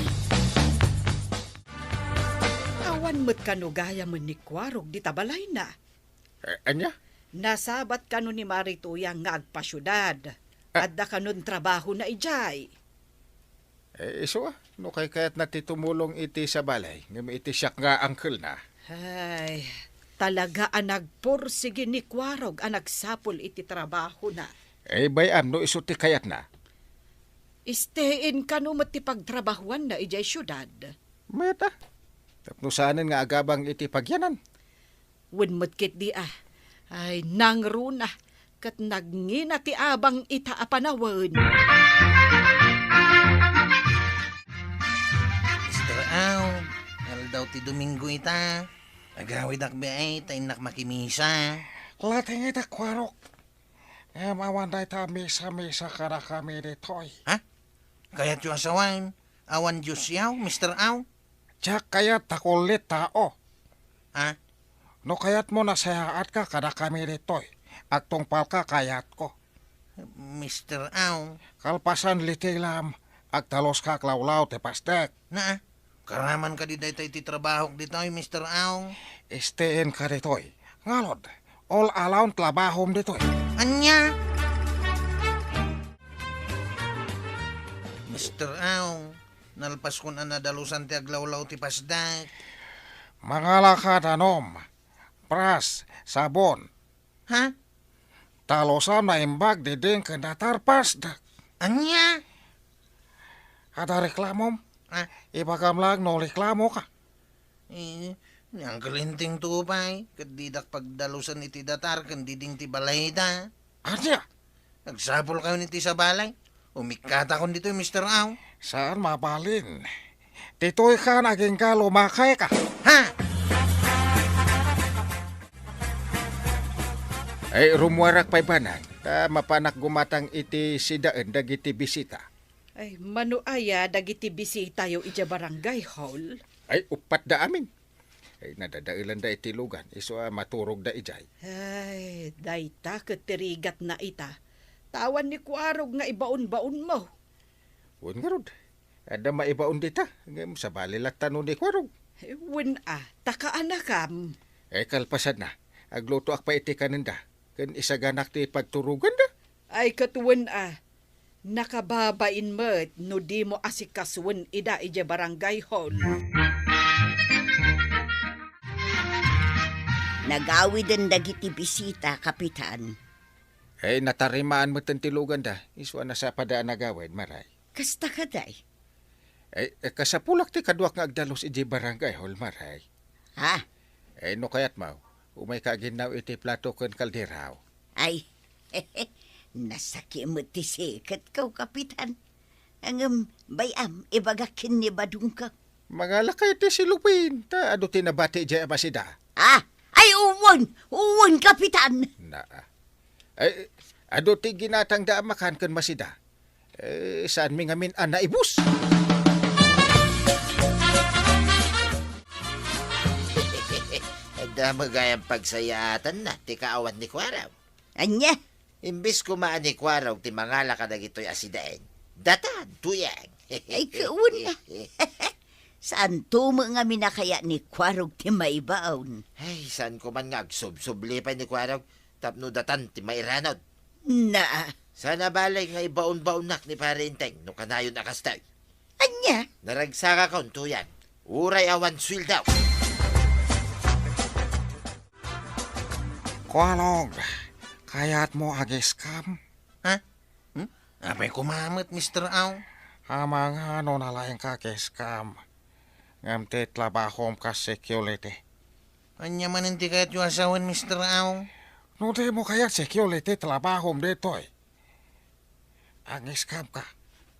Awan mo't kanugaya mo ni Kwarog di tabalay na. Anya? Nasabat kanu ni Marituyang nga agpasyudad. Adda kanon trabaho na ijay. Iso no kaya't natitumulong iti sa balay. Ngam iti siyak nga uncle na. Ay, talaga ang nagpursige ni Kwarog ang nagsapol iti trabaho na. Bayan no iso ti kayat na. Istein kanu mo't ti pagtrabahuan na ijay syudad. Meta. Tapno saanin nga agabang iti pagyanan. Wen mo't kit di ay nangruna. Kat nagngina ti abang itaapanawan. Mr. Aw, al daw ti Domingo ita. Agawid akbe ay tayo nakmakimisa. Lating ita kwarok. Mawanday ta misa-misa kada kami ditoy. Kaya't yung asawan, awan Diyos yaw, Mr. Aw. Tsak kayat takulit tao. No kayat mo nasayaat ka kada kami ditoy. Aktong palka kayat ko. Mr. Aw. Kalpasan litilam. Agtalos ka klawlaw te pastek. Karaman ka di tayo ti trabaho ditoy, Mr. Aw. Istiin ka ditoy. Ngalod, all around labahom ditoy. Anya? Mr. Aw, nalpas ko na nadalusan ti aglawlaw ti pasdak. Mga lakad anom. Pras, sabon. Talosan na imbag diding kendatarpas dak. Anya? Ada reklamom? Ibagam lang no reklamo ka. Ang kalinting tupay, kadidak pagdalusan iti datar, kandiding ti balay da. Anya? Nagsapol kayo niti sa balay. Umikata ko dito, Mr. Aw. Saan mabalin? Dito'y ka naging ka lumakay ka. Rumuwarak pa'y banang. Mapanak gumatang iti sidaan dagiti bisita. Ay, manuaya dagiti bisita yo ija barangay hall. Upat da amin. Nadadailan da iti lugan. Iso maturog da ijay. Ay, dayta ketirigat na ita. Tawan ni Kwarog nga ibaon-baon mo. Wen nga rod. Ada maibaon dita. Ngam sa balilat tanong ni Kwarog. Wen takaanakam. Kalpasad na. Agluto ak pa iti kaninda. Kan isaganak ti pagturugan da. Ay katuwen nakababain mo't no di mo asikaswen ida ija barangay hall. Nagawi din dagiti bisita, Kapitan. Natarimaan mo tilugan da. Iswa na sa padaan nagawid, maray. Kasta ka day? Kasapulak ti kaduak nga agdalos iji barangay hall, maray. No kayat mau. Umay ka ginaw iti plato kon kaldiraw. Ay, nasaki mo ti sikat ka, Kapitan. Ang bayam, ibagakin ni badung ka. Mga lakay ti silupin. Ta ado tinabati jay masida. Ay, uwan, Kapitan. Ado ti ginatang da makan kan masida. Saan mi ngamin naibus? da magayang pagsayaatan na, ti kaawan ni Kwaraw. Anya? Imbis kumaan ni Kwaraw, ti mangala ka na gito'y asidain. Datan, tuyang. Ay, kaun na. Saan tumo nga minakaya ni Kwarog ti maibaon? Ay, saan ko man nga agsubsubli pa ni Kwaraw, tapno datan ti mairanod. Na. Sana balay nga ibaon-baon nak ni Parinteng, no kanayon akastay. Anya? Naragsaka kon, tuyang. Uray awan swil daw. Kualog, kaya't mo agi-scam? Ha? Apay kumamot, Mr. Aw. Amang ano na lang ka-scam. Ngam ti trabahom ka security. Anya man hindi kaya't yung asawan, Mr. Aw. No di mo kaya security trabahom dito eh. Ang scam ka.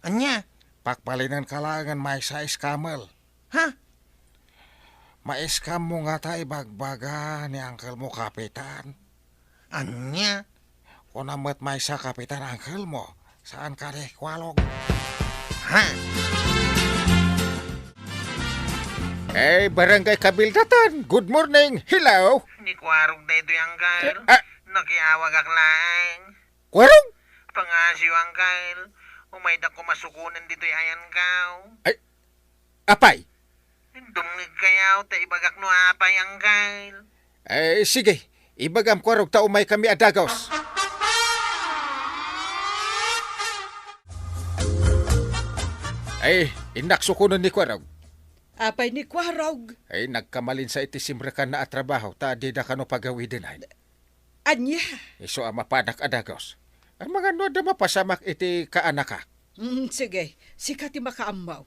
Anya? Pakpalinan ka langan may sa scamel. Ha? Ma-scam mo nga tayo bagbaga ni uncle mo kapitan. Anya? Kung namat may sa kapitan uncle mo, saan ka rin, Kualog? Ha? Eh, Barangay Kabildatan, good morning, hello? Ni Kwarog na ito yung Uncle. Nakiawag aklaing. Kualog? Pangasyo, Uncle. Umayda ko masukunan dito yung ayan kaw. Ay, apay? Dumlig kayaw, ta ibagak no apay, Uncle. Eh, sige, ibagam Kualog ta umay kami adagos. Ay, inaksukunan ni Kualog. Apay ni Kwarog. Ay, nagkamalin sa itisimre ka na at trabaho, ta di na ka no pagawi din ay. Anya? Iso ang mapanak adagos. Ang mga no da mapasamak iti kaanaka. Sige, sikat ti makaamaw.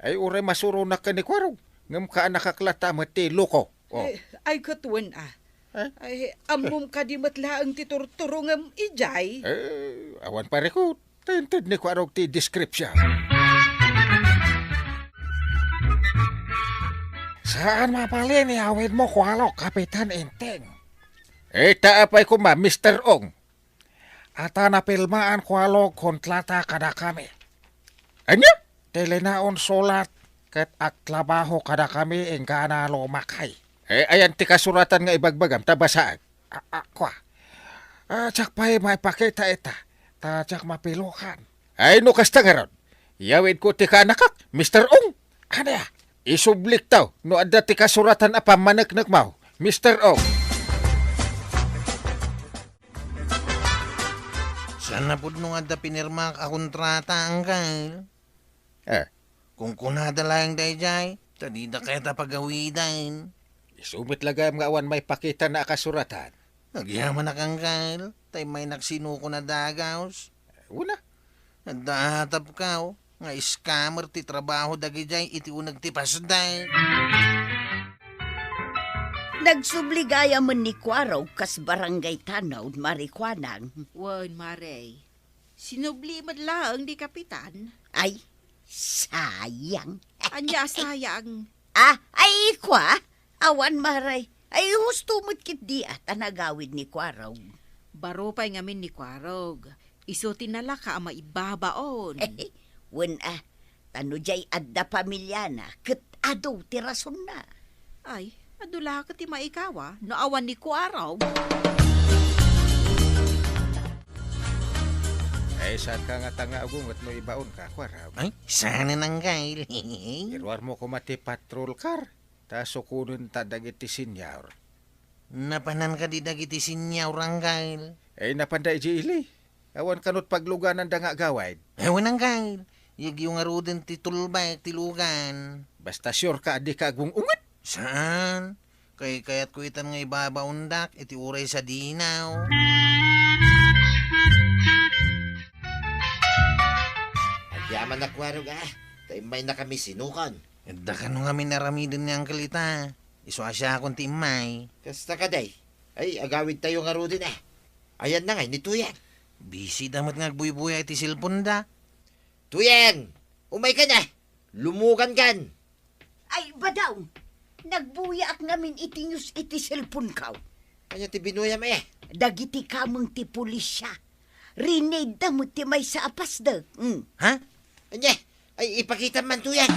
Ay, uray masuro na ka ni Kwarog. Ngam kaanaka klata ti luko. Oh. Ay katuan Ay, amom ka di matlaang ti turturo ngam ijay. Awan pare ko. Tinted ni Kwarog ti description. Saan mapalin ni awit mo, Kualog, Kapitan Enteng? Taapay ko ma, Mr. Ong. Ata na pilmaan, Kualog, kontrata kada kami. Anya? Telenaon sulat, kat aklabaho kada kami, engga na lumakay. Ayan ti kasuratan nga ibagbagam, tabasaag. Kwa. Tsak pa'y may pakita ita, tsak mapilukan. Ay, no kasta nga ron. Yawid ko ti kanakak, Mr. Ong. Ano ya? Isublik taw, no adda ti kasuratan apa manaknak mau, Mr. Ong. Sana po nung adda pinirma ka kontrata, Uncle. Kung kunada lang dayjay, tadi da kaya ta pagawidan. Isumit lagay mga awan may pakita na kasuratan. Nagyaman na Uncle, tay may nagsinuko na dagaws. Una. Nadahatap ka, nga scammer ti trabaho dagijay iti unag ti pasday. Nagsubligaya man ni Kwarog kas barangay Tanaw, Marikwanang. Wan, Maray. Sinubli man lang di kapitan. Ay, sayang. Anya sayang. Ay, Kwa? Awan, Maray. Ay, husto mo't kit di at anagawid ni Kwarog. Baro pa'y ngamin ni Kwarog. Iso tinala ka ama ibabaon. Wen tano jay adda pamilya na, ket adaw ti rason na. Ay, adula ka ti maikawa, naawan ni Kwarog. Ay, saan ka nga tanga agungot no ibaon ka, Kwarog? Ay, sana nang gail. Irwar mo ko mati patrol car, ta sukunin ta dagiti sinyaw. Napanan ka di dagiti sinyaw, Ranggail. Ay, napanday ji ili. Awan kanot pagluganan da nga gawaid. Ewan ang Gail. Yag yung arudin ti tulbay ti lugan. Basta sure ka di ka agung ungat. Saan? Kaya't ko itan nga ibabaundak, iti uray sa dinaw. Agyaman na Kwarog Tay may na kami sinukan. Edda ka nung kami naramidin ni Uncle ita. Iso asya akong ti imay. Kasta ka day. Ay, agawid tayo nga rudin Ayan na nga, ni Tuyang. Busy damat nga buy-buya iti silpon da. Tuyang! Umay ka na! Lumugan kan! Ay, badaw! Nagbuya ak ngamin iti news iti cellphone kaw. Kanya ti binuyam Dagiti kamong ti pulisya. Rinade da mo ti may sa apas da. Ha? Anya, ay ipakita man Tuyang.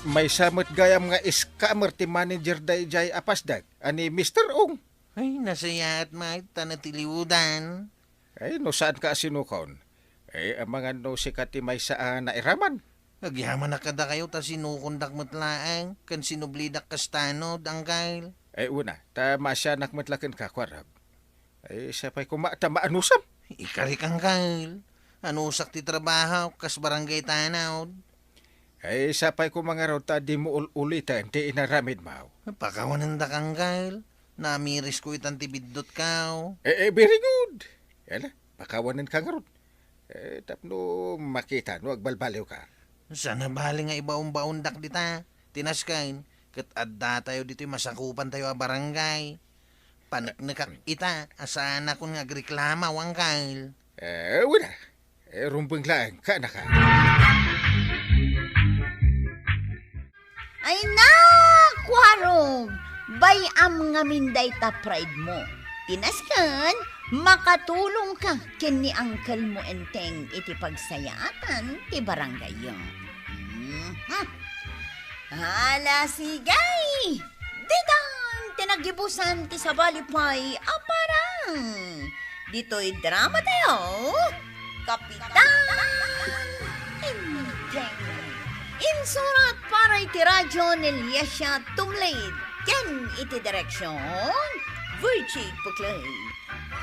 May samot gayam nga scammer ti manager dayjay apasdag. Ani Mr. Ong. Ay, nasaya at may tanatiliwudan. Ay, no saan ka sinukon? Ang mga no sikat ti may saan na iraman. Agyaman na kada kayo ta sinukundak matlaang kan sinublidak kastanod, angkayl. Una, tama siya nakmatlakan ka, kwarab. Sapay kumata maanusam. Ikarik, angkayl. Anusak ti trabaho, kas barangay tanawd. Sapay ko mga raw ta di mo ulitan ti inaramid mo. Pakawanan da kang kayl. Namiris ko itan ti biddot kao. Very good. Yala, pakawanan ka nga ron. Tapno makita no agbalbaliw ka. Sana bali nga ibaon-baondak dita. Tinaskain, kat adda tayo dito masakupan tayo a barangay. Panaknakak ita, asana kung agreklama wang kayl. Wala. Rumbang lang ka na ka. Ay na, kwarong! Bayam nga minday ta pride mo. Tinaskan, makatulong ka ken ni uncle mo enteng iti pagsayatan ti barangay yo. Hala sigay! Didang tinagibusan ti sabalipay aparang. Dito'y drama tayo. Kapitan Enteng. Insurat para iti radyo ni Liesya Tumlid. Ken iti direksyon Virgie Puclay.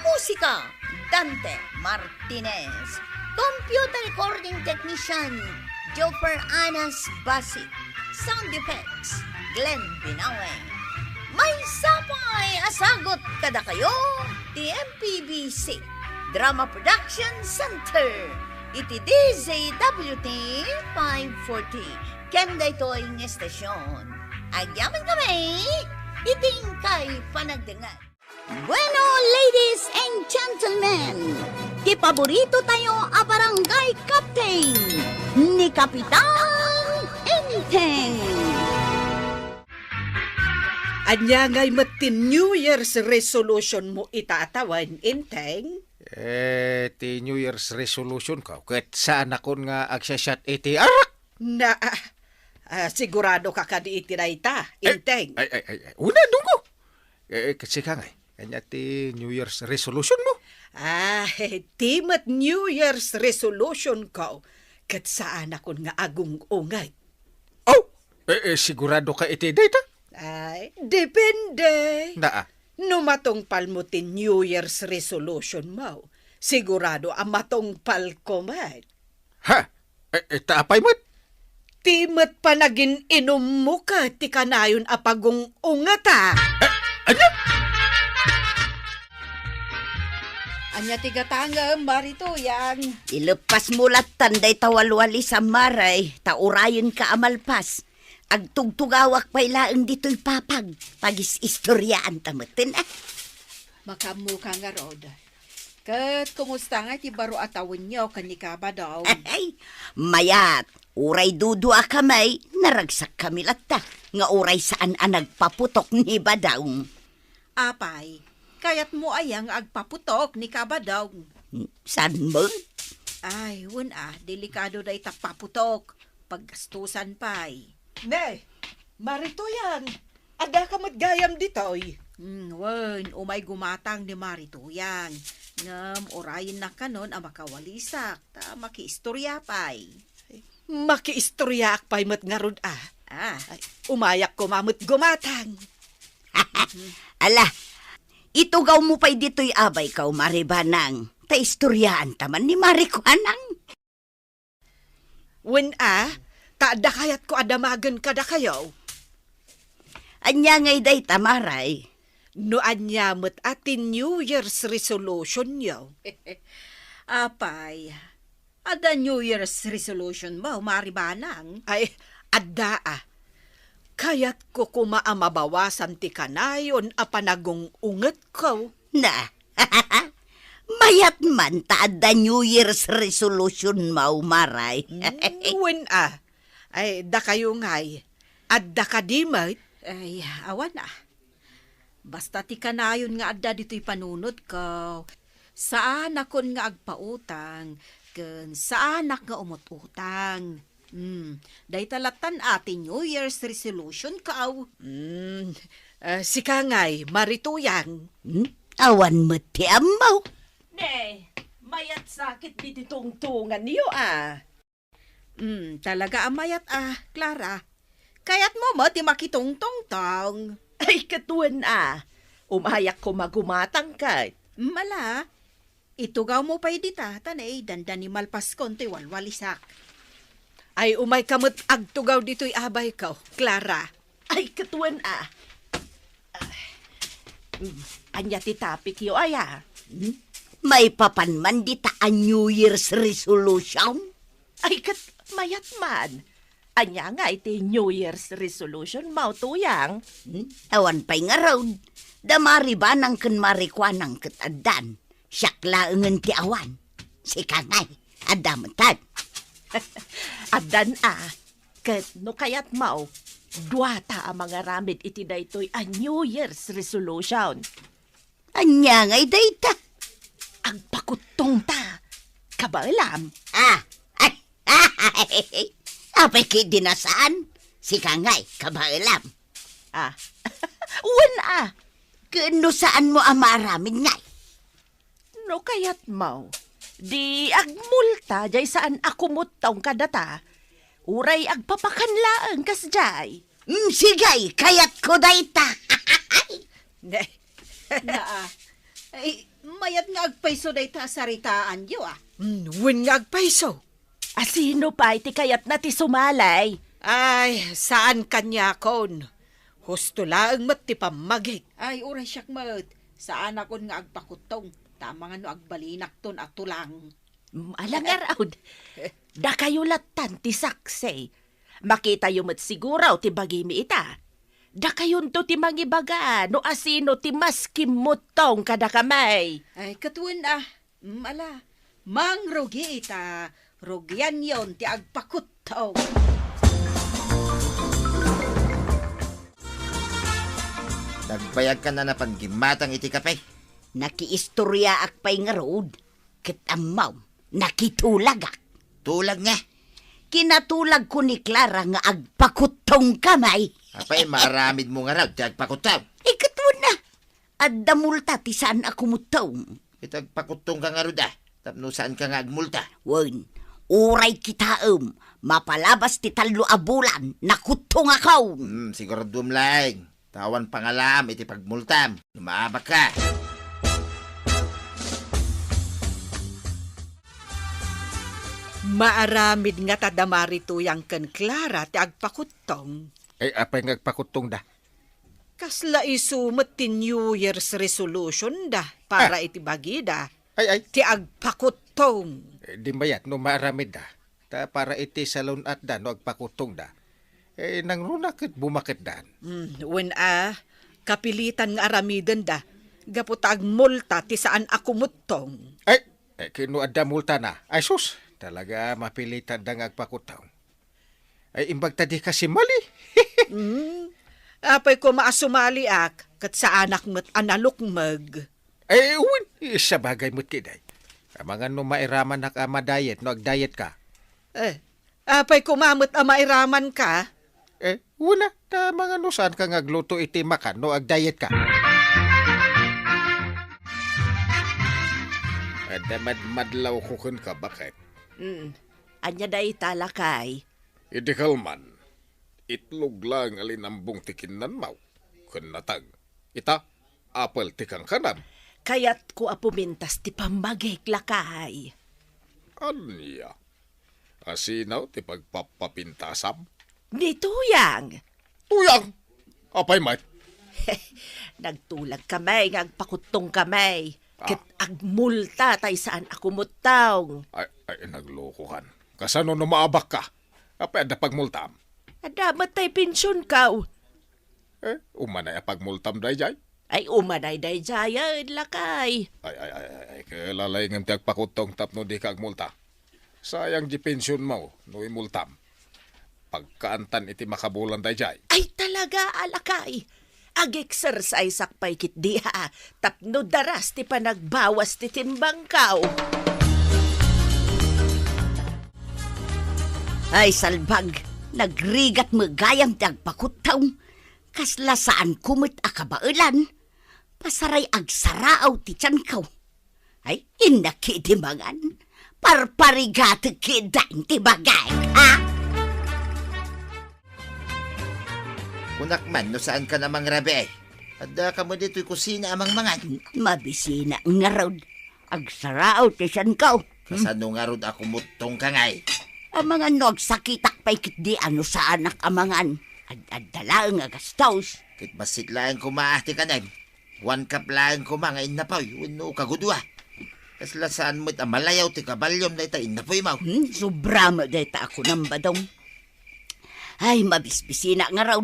Musika Dante Martinez. Computer recording technician Joper Anas Basic. Sound effects Glenn Binawe. May sapay asagot kada kayo ti MPBC Drama Production Center. Iti DZWT 540. Ken daytoy ng estasyon. Agyaman kami, iting kay panagdangan. Bueno, ladies and gentlemen, ti paborito tayo a barangay captain ni Kapitan Enteng. Anya nga'y matin New Year's resolution mo itaatawan, Enteng? Ti New Year's resolution ko. Kat saan akon nga agsasyat iti arak? Na, sigurado ka ka di itinayta, Enteng. Una, dungko. Kasi ka nga, kanya ti New Year's resolution mo. Timat New Year's resolution ko. Kat saan akon nga agong ungay. Oh, sigurado ka iti data? Ay, depende. Naa. No matungpal mo ti New Year's resolution mo, sigurado ang matungpal ko man. Ha? Taapay mo? Timat pa naging inom mo ka, ti kanayon apagong ungata. Ano? Anya tigatanga, marito yang. Ilepas mo latan day tawalwali sa maray, taurayon ka amalpas. Agtugtugawak pa ilaang dito'y papag. Pagis istoryaan tamatin Makamu ka nga rod. Kat, kumusta nga ti baro atawin niyo kanikaba daw? Ay, mayat. Uray dudua kamay, naragsak kami latta. Nga uray saan ang nagpaputok ni Badaw. Apay, kayat mo ayang agpaputok ni Kabadaw. San mo? Ay, delikado da itapaputok. Paggastusan pa'y. Ne, marito yan. Ada ka matgayam ditoy. Umay gumatang ni Marituyang. Ngam, orayin na kanon ang makawalisak. Ta makiistorya pa'y. Makiistorya akpay mat ngarod Ay, umayak ko mamut gumatang. Ala, itugaw mo pa'y dito'y abay ka umaribanang. Ta istoryaan taman ni Marikuanang. Taada kayat ko adamagan kada kayo. Anya ngay day tamaray. No anya mo't atin New Year's resolution yo. Apay, ada New Year's resolution mo, maribanang? Ay, adda Kayat ko kumaamabawasan ti kanayon a panagong unget ko. Na, mayat man taada New Year's resolution mau maray. Ay, da kayo ngay. Adda ka di mat. Ay, awan Basta ti kanayon nga adda dito'y panunod ko. Saan akon nga agpautang, ken saan ak nga umututang. Day talatan ati New Year's resolution kaaw. Si Kangay, Marituyang. Awan mo ti amaw. Ne, mayat sakit di tungtungan niyo ah. Talaga amayat Clara. Kayat mo ti makitungtong-tong. Ay, katuan ah. Umayak ko magumatang ka. Mala, itugaw mo pa'y dita, tanay, dandan ni malpaskon ti walwalisak. Ay umay kamot agtugaw dito'y abay ka, Clara. Ay, katuan ah. Anya ti topic yo ay ah. May papanman di ta a New Year's resolution? Ay, mayat man. Anya nga iti New Year's resolution mau tuyang. Awan pa'y nga road. Damari ba nang kunmarikwa ng katadan? Siyak laungan ti awan. Si Kangay, adamatan. Adan ah. Ket no kayat mau. Duwata ang mga ramid iti daytoy a New Year's resolution. Anya nga'y dayta. Agpakutong ta. Kabalam. Apay kay dinasaan? Si Kangay, kabailam. Uwan ah. Kano saan mo ang maaramin ngay? No kayat mau. Di agmulta jay saan ako mutong kadata. Uray agpapakanlaan kas jay. Sigay, kayat ko dayta. Ay, mayat nga agpayso day ta saritaan yo Wen nga agpayso. Asino pa iti kayat na ti sumalay? Ay, saan kanya kon? Husto laang mat ti pamagik. Ay, uray siyak mat. Saan ako nga agpakutong? Tama nga no agbalinak ton at tulang. Alangar aud. Da kayo latan ti saksay. Makita yung mat siguraw ti bagimi ita. Da kayon to ti mangibaga no asino ti maskimutong kada kamay. Ay, katuan ala. Mang rugi ita. Rugyan yon ti agpakutong. Nagbayag ka na panggimatang iti kapay. Nakiistorya akpay nga road. Kitamaw, nakitulag ak. Tulag nga. Kinatulag ko ni Clara nga agpakutong kamay. Apay, maaramid mo nga raw, tagpakutaw. Ikato na. Adda multa ti saan ako mutong. Itagpakutong ka nga ruda. Tapno saan ka nga agmulta. Wen, uray kitaom. Mapalabas ti talo a bulan. Nakutong akaw. Siguro dumlaing. Tawan pangalam iti pagmultam. Lumaabak ka. Maaramid nga tadamari tuyang ken Clara ti agpakutong. Ay, apay nga agpakutong da. Kasla isumet ti New Year's resolution da para iti bagida. Ay. Ti agpakutong. Di bayat, no maaramid da. Ta para iti salon at da, no agpakutong da. Nang runakit bumakit dan. Wen kapilitan nga aramiden da. Gaputag multa ti saan ako mutong. Ay, kino adda multa na. Ay sus, talaga mapilitan da nga agpakutong. Ay, imbag tadi kasi mali. Apay ko maasumali kat sa anak mo't analukmag. Ay, uwin, isa bagay mo't kiday. Mga no mairaman na ka ma-diet, no ag-diet ka. Apay ko mamot mairaman ka. Una, ta mga no saan ka ngagluto iti makan, no ag-diet ka. Madlaw ko kun ka, bakit? Anya day talakay. Iti kalman, itlog lang alinambong tikinan mau. Kunatag, ita, apel tikang kanan. Kayat ko apumintas ti pamagik lakay. Anya, asinaw ti pagpapapintasam? Ni tuyang. Tuyang, apay mat. Nagtulag kamay, ngagpakutong kamay. Ket agmulta tay saan ako mutaw. Ay, nagloko kan. Kasano no maabak ka? Apay ada pagmultam. Adamat tay pensyon kaw. Umanay pagmultam day. Ay umanay day jayad lakay. Ay, kalalay ng tagpakutong tapno di ka agmulta. Sayang di pensyon mo, no imultam. Pagkaantan iti makabulan day. Ay talaga alakay. Ag-exercise akpay kit diha. Tapno daras ti panagbawas ti timbang kaw. Ay, salbag, nagrigat mo gayam dagpakutaw. Kasla saan kumit akabailan. Pasaray agsaraaw ti tiyan kaw. Ay, inakidimangan. Parparigate kidain ti bagay, ha? Kunak man, no saan ka namang rabi? Adda ka mo dito'y kusina amang mangan. Mabisina nga raw. Agsaraaw ti tiyan kaw. Kasano nga rod ako mutong ka ngay. Amangan no agsakitak pa'y kitdi ano sa anak amangan. Ad-adala nga gastos. Kit basit lang kumaati ka na. 1 cup lang kumangain na pa. Uno kagudwa. Kasla saan mo't amalayaw ti kabalyom na ita inapoy mo. Sobra mo dayta ako ng badong. Ay, mabisbisina nga raw.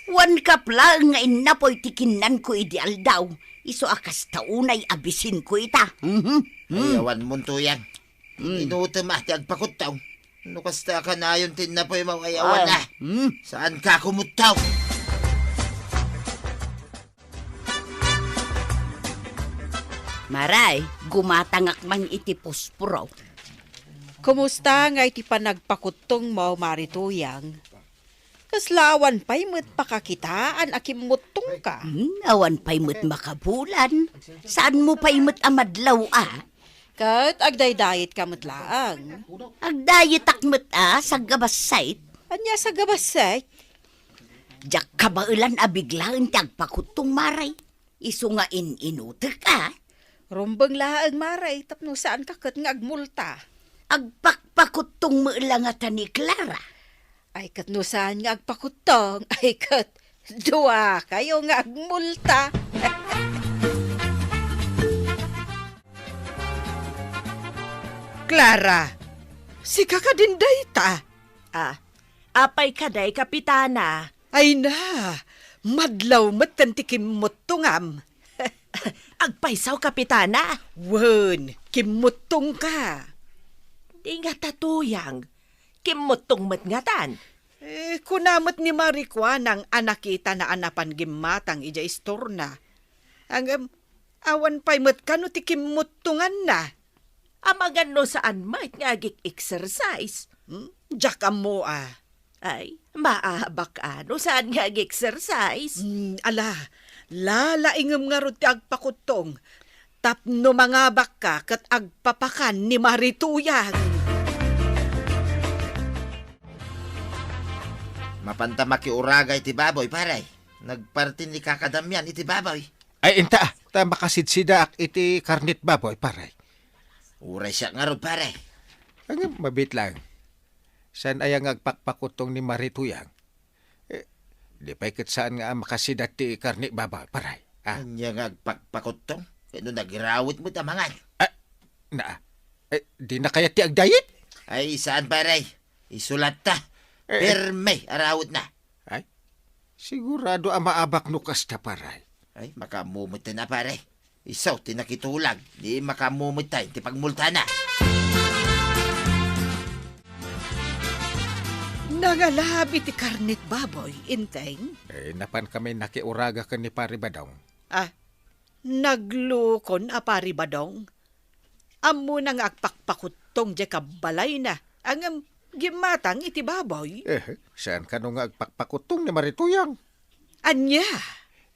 1 cup lang nga inapoy tikinan ko ideal daw. Iso akas taunay abisin ko ita. Ayawan mo tuyang. Inutom ti agpakutaw. No kasta ka na yung tinapoy mo ayawan na. Saan ka kumutaw? Maray, gumatangak man iti posporo. Kumusta nga iti panagpakutong mo, Marituyang? Kaslawan pa'y mo't pakakitaan akimutong ka. Awan pa'y mo't makabulan. Saan mo pa'y mo't amadlaw Kat agdaydayit ka mo't laang. Agdayitak mo't sa gabasayt. Anya sa gabasay? Diyak kabailan abiglaan tagpakutong maray. Iso nga inutek Rumbang laang maray, tapno saan ka kat nga agmulta. Agpakpakutong mo lang ni Clara. Ay kat no saan nga agpakutong, ay kat duwa kayo nga agmulta. Clara, si kakadinday ta. Apay kaday, Kapitana. Ay na, madlaw matantikim mo tungam. Agpaisaw, Kapitana. Wen, kimutong ka. Di nga tatuyang. Kimutong matngatan. Kunamot ni Marikwa ng anakita na anapan gimatang ija istorna. Ang awan pa'y matkano ti kimutungan na. Amagan no saan mat nga exercise. Diyak mo Ay, maabak no saan nga exercise. Ala, lalaingam nga ron ti agpakutong. Tapno mga baka kat agpapakan ni Marituyang. Mapantama ki uragay ti baboy, paray. Nagpartin ni kakadamyan iti baboy. Ay, inta, ta makasidsida ak iti karnit baboy, paray. Uray siya nga rod, paray. Ang mabit lang. Saan ayang agpakpakutong ni Marituyang? Di pa ikit saan nga makasidat ti karnit baboy, paray. Anya nga agpakpakutong? Kaya nagirawit mo tamangan. Di na kaya ti agdayit? Ay, saan, paray? Isulat ta. Perme, arawit na. Ay, sigurado ang maabak no kasta, paray. Ay, makamumit na, paray. Isaw, tinakitulag. Di makamumit tayo, ti pagmulta na. Nangalabi ti karnit baboy, inteng. Napan kami nakiuraga ka ni Pari Badong. Naglukon apari badong. Amo nang agpakpakutong di kabalay na. Ang gimatang iti baboy. Saan ka nung agpakpakutong ni Marituyang? Anya?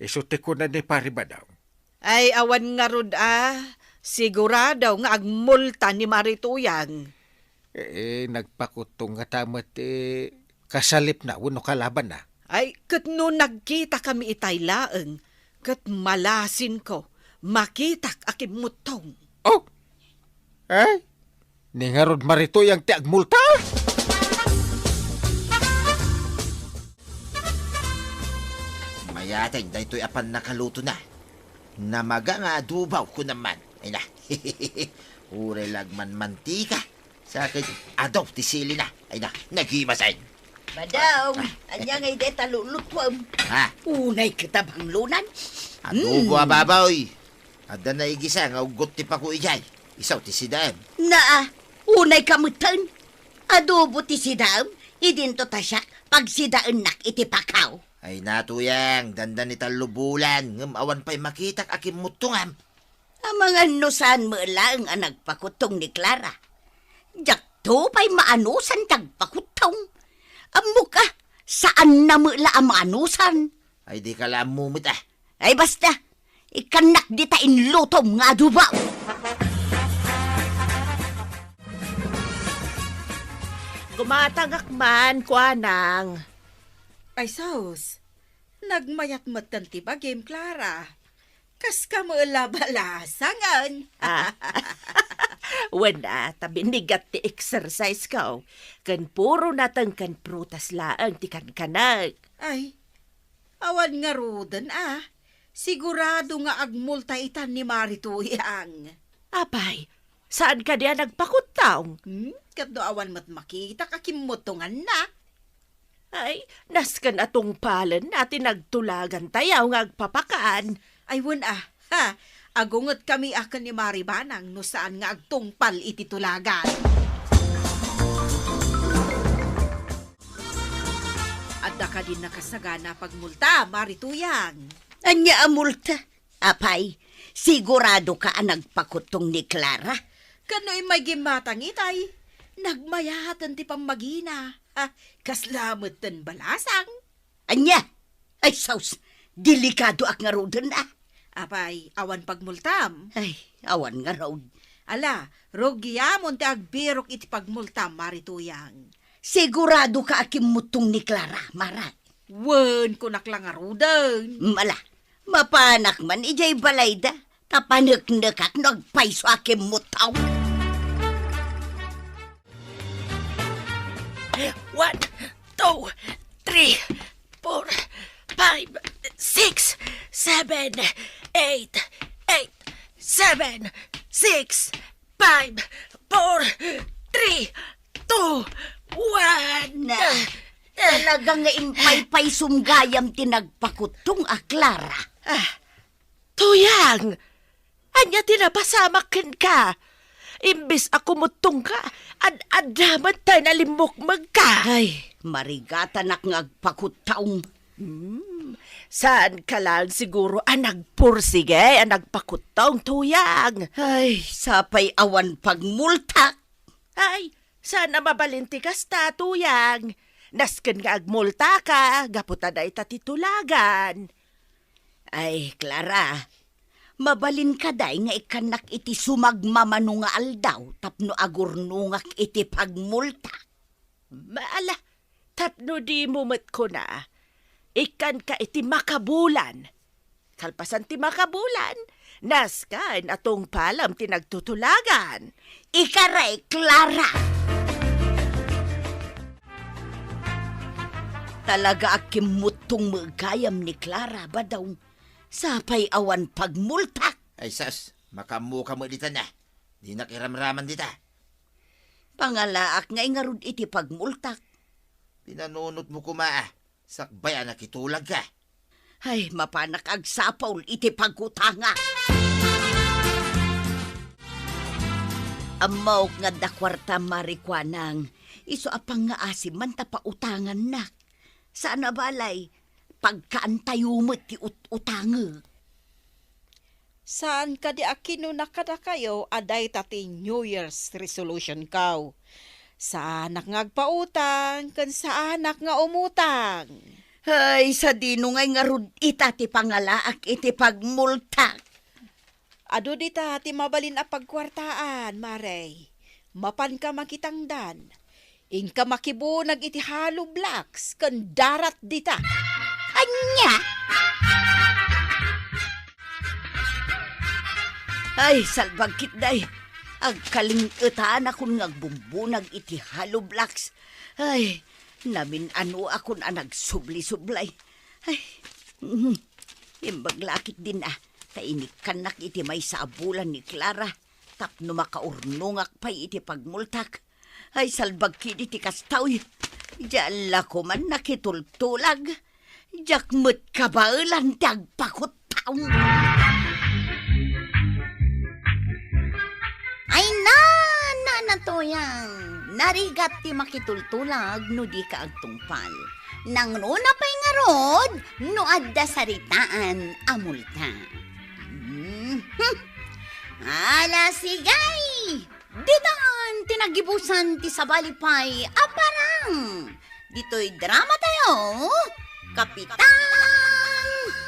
Isuti ko na ni Pari Badong. Ay awan nga rod sigurado nga agmulta ni Marituyang. Nagpakutong nga tamat kasalip na, uno kalaban na. Ay, kat no nagkita kami itay laeng, kat malasin ko, makitak akimutong. Oh! Ay, ni nga rod Marituyang ti agmulta? Mayatay, dahito'y apan nakaluto na. Namaga nga adubaw ko naman. Ay na, uray lagman mantika. Sa akin, adaw, tisili na. Ay na, naghimasayin. Badong, anya ngay de talulutwam. Unay kita bang lunan? Adubo babaw. Ada na igisa nga ugot ti pa ko ijay. Isaw ti sidam. Unay kamutan. Adobo ti sidam, idinto ta siya pag sidaan nak iti pakaw. Ay natuyang, dandan ni talubulan. Ngam awan pa'y makitak akim mutungam. Ang mga nusan mo lang ang nagpakutong ni Clara. Jak Ito pa'y maanusan tagpakutong. Amo ka, saan na mula ang maanusan? Ay di ka lang mumit ah. Ay basta, ikanak di ta inlutom nga dubaw. Gumatagak man, kuanang. Ay sus, nagmayat-matan ti ba game Clara? Kas ka mo labalasangan. Wala, tabinigat ti exercise ka. Kan puro natang kan prutas laang ti kankanag. Ay, awan nga rodan Sigurado nga agmulta itan ni Marituyang. Apay, saan ka diya nagpakutaw? Kadto awan mat makita kakimutungan na. Ay, naskan atong palan natin nagtulagan tayaw nga agpapakaan. Ay wan agungot kami akan ni Maribanang no saan nga agtungpal iti tulagan. Adda ka din nakasagana pagmulta, Marituyang. Anya amulta? Apay, sigurado ka ang nagpakutong ni Clara? Kano'y may gimatang itay. Nagmayahatan ti pamagina. Kaslamot tan balasang. Anya? Ay saus, delikado ak nga rodan Apay, awan pagmultam. Ay, awan nga raw. Ala, rogyamon ti agbirok iti pagmultam, Marituyang. Sigurado ka akimutong ni Clara, Mara. Wen ko naklang arudan. Mala, mapanak man ijay balayda. Tapanek-nekak nagpaiso akimutaw. 1, 2, 3, 4, 5, 6, 7, 8, 8, 7, 6, 5, 4, 3, 2, 1. Talagang nga impay-pay sumgayam tinagpakutong Clara. Tuyang! Anya tinapasamakin ka. Imbis ako mutong ka, ad-adaman tayo nalimukmag ka. Ay, marigatan ak ngagpakutaong. Saan ka lang siguro nagpursige, nagpakutaong tuyang. Ay, sapay awan pagmultak. Ay, sana mabalinti ka sta, tuyang. Nasken nga agmulta ka, gaputa na itatitulagan. Ay, Clara, mabalin ka day nga ikanak iti sumagmamano nga aldaw tapno agurnungak iti pagmulta. Maala, tapno di mumet ko na. Ikan ka iti makabulan. Kalpasan ti makabulan, naskan atong palam tinagtutulagan. Ikaray, Clara! Talaga akimutong magayam ni Clara ba daw? Sapay awan pagmultak. Ay sas, makamuka mo dita na. Di nakiramraman dita. Pangalaak nga ingarud iti pagmultak. Pinanunot mo kumaa. Sakbaya nakitulag ka. Ay, mapanak agsapaw iti pagkutanga. Amaw nga dakwarta marikwanang. Iso apang nga asim man tapautangan na. Sana balay, pagkaantayumot ti utanga. Saan ka di akino nakada kayo aday tati New Year's resolution kaw? Saanak ngagpautang, kan saanak nga umutang. Ay, sa dino ngay nga rud ita ti pangalaak iti pagmultak. Ado dita ti mabalin a pagkwartaan, Marey. Mapan ka makitangdan. Ingka makibunag iti halo blocks, kan darat dita. Anya? Ay, salbagkit day. Agkalingutan akong ngagbumbunag iti hollow blocks. Ay, namin ano akong nagsubli-sublay. Ay, imbaglakit din Tainikanak iti may saabulan ni Clara. Tapno makaurnungak pa iti pagmultak. Ay, salbagkit iti kastaw. Diyala ko man nakitultulag. Jakmut kabailan tagpakutaw. Ay natuyang. Narigat ti makitultulag no di ka agtungpal. Nang runa pa'y nga rod, no adda saritaan amulta. Ala sigay! Ditaan tinagibusan ti sabalipay aparang. Dito'y drama tayo. Kapitan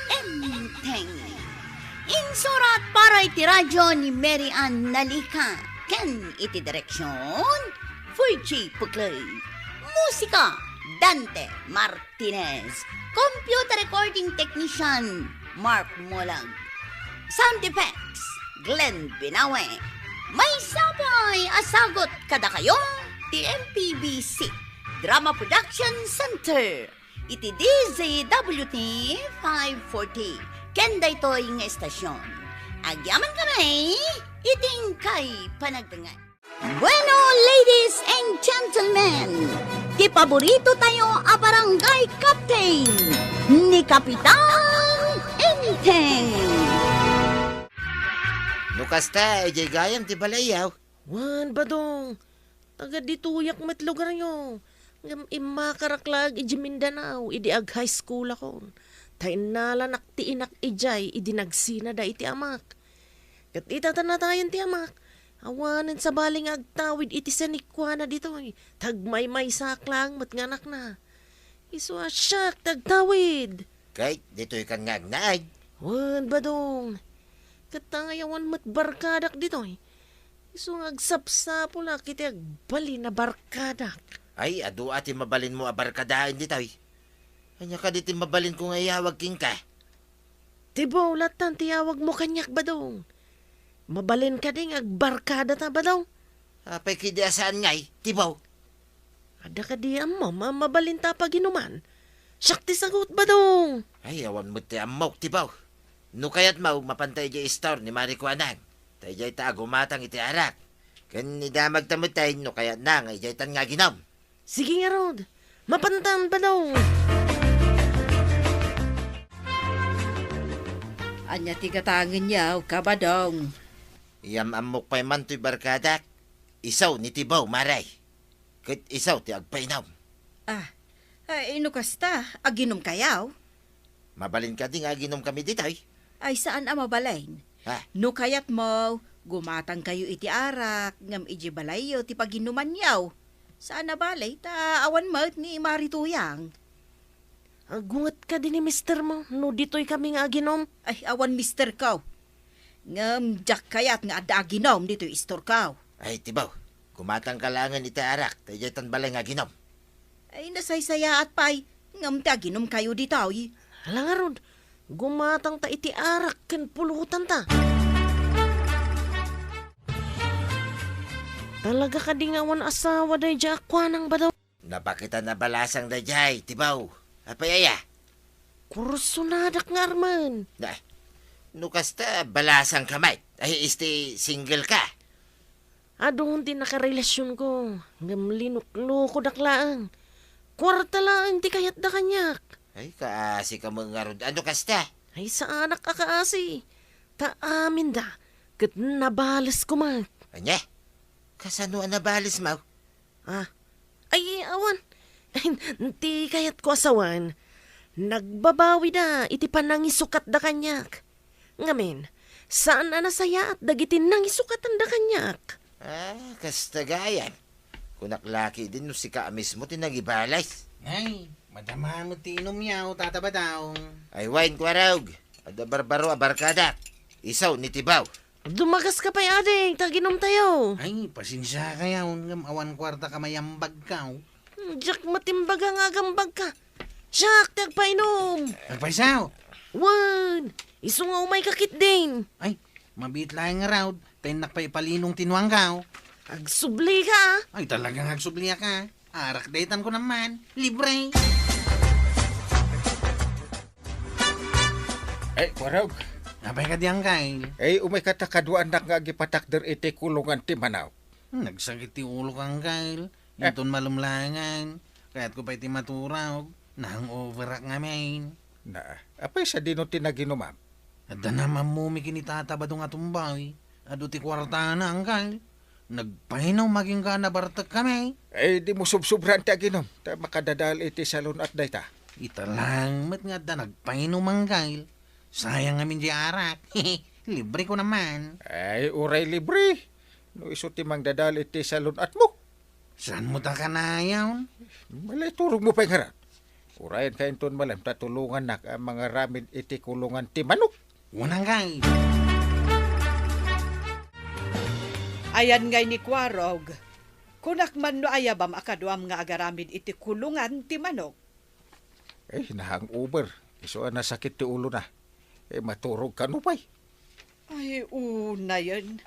Enteng. Insurat para iti radyo ni Mary Ann Nalika. Ken iti direksyon Fuji Puklay. Musika Dante Martinez. Computer recording technician Mark Molag. Sound effects Glenn Binawe. May sabay asagot kada kayo ti MPBC Drama Production Center. Iti DZWT 540. Kenda ito'y nga estasyon. Agyaman kami, iting kay panagdangan. Bueno, ladies and gentlemen, ti paborito tayo a barangay captain ni Kapitan Enteng. Nukasta, ejay gayam ti balayaw. Wan, badong. Taga dituyak met lugar nyo. Ngam imakaraklag iji Mindanao, idi ag high school ako. Tainala nakti inak ijay, idi nagsina da iti amak. Kat itatanatayan ti amak. Awanan sa baling agtawid iti sanikwa na dito. Tagmay-may saklang mat nganak na. Iso asyak, tagtawid. Kahit dito'y kan ngagnaay. Wan, badong. Katangayawan mat barkadak dito. Iso agsapsapula kiti agbali na barkadak. Ay, adu ati mabalin mo abarkadain dito'y. Kanya ka diti mabalin ko nga iawag king ka. Tibo, latan tiyawag mo kanyak badong. Mabalin ka ding agbarkada ta badong. Apay kidiasaan nga'y, tibaw. Ada ka di mo, mabalin ta paginuman. Sakti sagot badong. Ay, awan mo ti amok, tibaw. No kayat mau, mapantay jay store ni Marikuanang. Tay jay ta agumatang iti arak. Kan idamag tamutay, no kayat nang, ay jay tan nga ginom. Sige nga Rod, mapantan badong. Anya tigatangin niya, kabadong. Iyam amok pa'y man to'y barkadak. Isaw ni tibaw, maray. Kat isaw ti agpainaw. Ay, ino kasta, aginom kayaw. Mabalin ka di nga ginom kami ditay. Ay, saan ang mabalain? Ha? No kayat mo, gumatang kayo iti arak, ngam iji balayo, ti paginuman yaw. Saan na balay, ta awan mo ni Marituyang. Agungat ka din ni mister mo, no dito'y kami nga aginom. Ay, awan mister kaw. Ngam, jak kayat nga ada aginom, dito istor kaw. Ay, tibaw. Kumatang kalangan iti arak. Tay jay tan balay nga ginom. Ay, nasaysaya at pay, ngam ta aginom kayo dito. Hala nga Rod, gumatang ta iti arak, ken pulutan ta. Talaga ka di nga wan asawa day jakwanang badaw. Napakita na balasang da jay, tibaw. Apay aya. Kursunadak nga arman. Na, nukasta balasang kamay. Ay, single ka. Adong di nakarelasyon ko. Ngam linuklo ko daklaan. Kwarta lang ti kayat da kanyak. Ay, kaasi ka mga rod. Ano kasta? Ay sa anak kakaasi. Taamin da. Kat nabalas ko man. Anya? Kasano ang nabalis mo? Ay awan. Ti kayat ko asawan. Nagbabawi da. Iti panangisukat da kanyak. Ngamin, saan na nasaya at dagitin nangisukatan da kanyak? Kasta gayan. Kunaklaki din no si ka mismo tinagibalay. Ay, madama mo ti inom yaw, tataba daw. Ay, wine kwarog. Ada barbaro abarkadak. Isaw ni tibaw. Dumagas ka pa ading, taginom tayo. Ay, pasensya ka yaw, ngam awan kwarta ka mayambag ka. Jack matimbag ang agambag ka. Jack, tagpainom. Nagpaisaw. Wan, iso nga umay kakit din. Ay, mabit lang nga raw, tayo nakpaipalinong tinuang ka. Agsubli ka. Ay, talagang agsubliya ka. Arak daytan ko naman, libre. Ay, kwarog. Abay ka diyang kay. Ay, umay katakaduan na nga gipatakder iti kulungan ti Manaw. Nagsakit ti ulo kang kail. Inton malumlangan. Kaya't ko pa iti maturaw. Nang-overak nga main. Na, apay sa dino tinaginumam. At da naman mo may kinitataba dong atumbay. Ado ti kwarta na ang kail. Nagpahinaw maging ka nabartag kami. Ay, di mo subsubran ti aginom. Ta makadadal iti salon at dayta. Ita lang, mat nga da nagpahinaw mang kail. Sayang amin di arak. Libre ko naman. Ay, uray libre. No iso ti mang dadal iti salon at mo. Saan mo ta kanayaw? Malay turog mo pa yung harat. Urayan ka inton malam tatulungan nak ang mga ramid iti kulungan ti manok. Unang kay. Ayan ngay ni Kwarog. Kunak man no ayabam akaduam nga agaramid iti kulungan ti manok. Nahang Uber. Iso na sakit ti ulo na. Maturog ka no pa'y. Ay, una yan.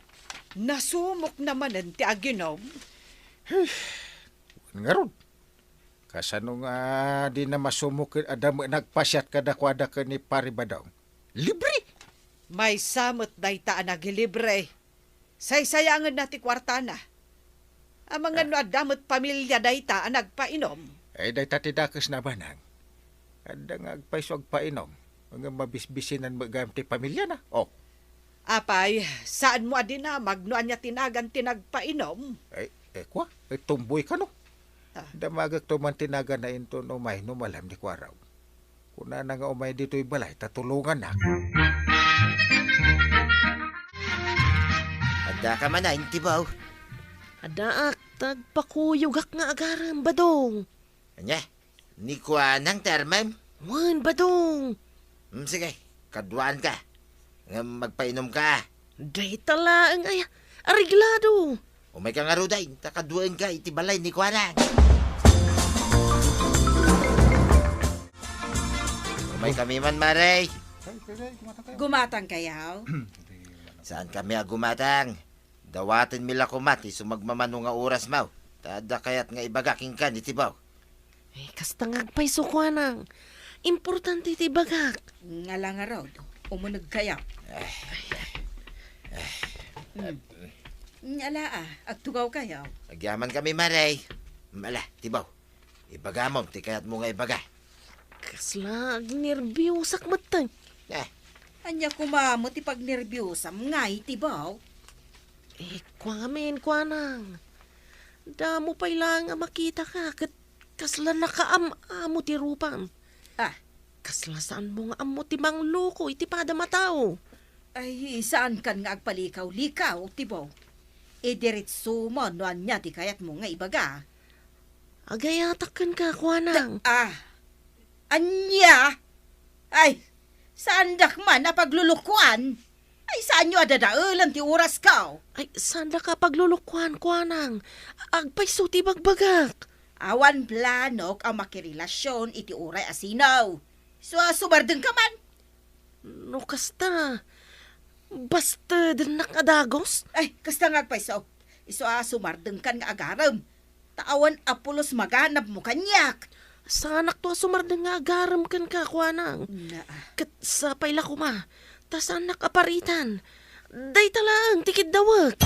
Nasumok naman ti aginom. Nga ron. Kasano nga di na masumok adam nagpasyat kada kwada ka ni Paribadaw. Libre! May samot dayta nagilibre. Saysayangan na ti kwarta na. Ang mga no adamot pamilya dayta nagpainom. Day tatidakas na banang. Ada nga agpaisog painom. Mga mabisbisinan magam ti pamilya na. Oh. Apay, saan mo adina magnoan niya tinagan tinagpainom? Kwa? Tumboy ka no? Ah. Damagag to man tinagan na into no may numalam ni Kwaraw. Kuna na nga umay dito'y balay, tatulungan na. Ada ka man na, intibaw. Adaak, tagpakuyugak nga agaram, Badong. Anya, ni kuanang termem. Wan, Badong. Sige, kadwaan ka. Nga magpainom ka. Day talaang ay, ariglado. Umay ka nga ruday, takadwaan ka, itibalay ni kuanang. Umay kami man, Maray. Gumatang kayaw. Saan kami agumatang? Dawatin mila kumati, sumagmamano nga oras mau. Tada kayat nga ibagaking ka, itibaw. Kasta ngagpay sukwanang. Importante ti bagak. Nga lang nga raw, umunag kayaw. Ala agtugaw kayaw. Agyaman kami, Maray. Mala, tibaw. Ibagamom, ti kayat mo nga ibaga. Kasla, nerbiyosak matay. Anya kumamot ipag nerbyosam nga itibaw. Kwa nang. Damo pa'y lang nga makita ka. Kasla nakaam-amo ti rupan. Kasla saan mo nga amo ti mang loko iti pada matao. Ay, saan kan nga agpalikaw-likaw, tibaw? Diretso mo, noan niya ti kayat mo nga ibaga. Agayatakan ka, kwa nang. Anya? Ay, saan dak man na paglulukuan? Ay, saan nyo adadaulan ti oras ka? Ay, saan ka paglulukwan, kwa nang. Agpaiso ti bagbagak. Awan planok ang makirelasyon iti oray asinaw. So, subardeng ka man. No, kasta. Basta din nakadagos. Ay, kasta nga agpaiso. Iso sumardeng kan nga agaram. Taawan apulos maganap mo kanyak. Sanak to sumardeng nga agaram kan ka, kwa nang. Kat sa paila ko ma. Tas anak aparitan. Day talang tikid dawag.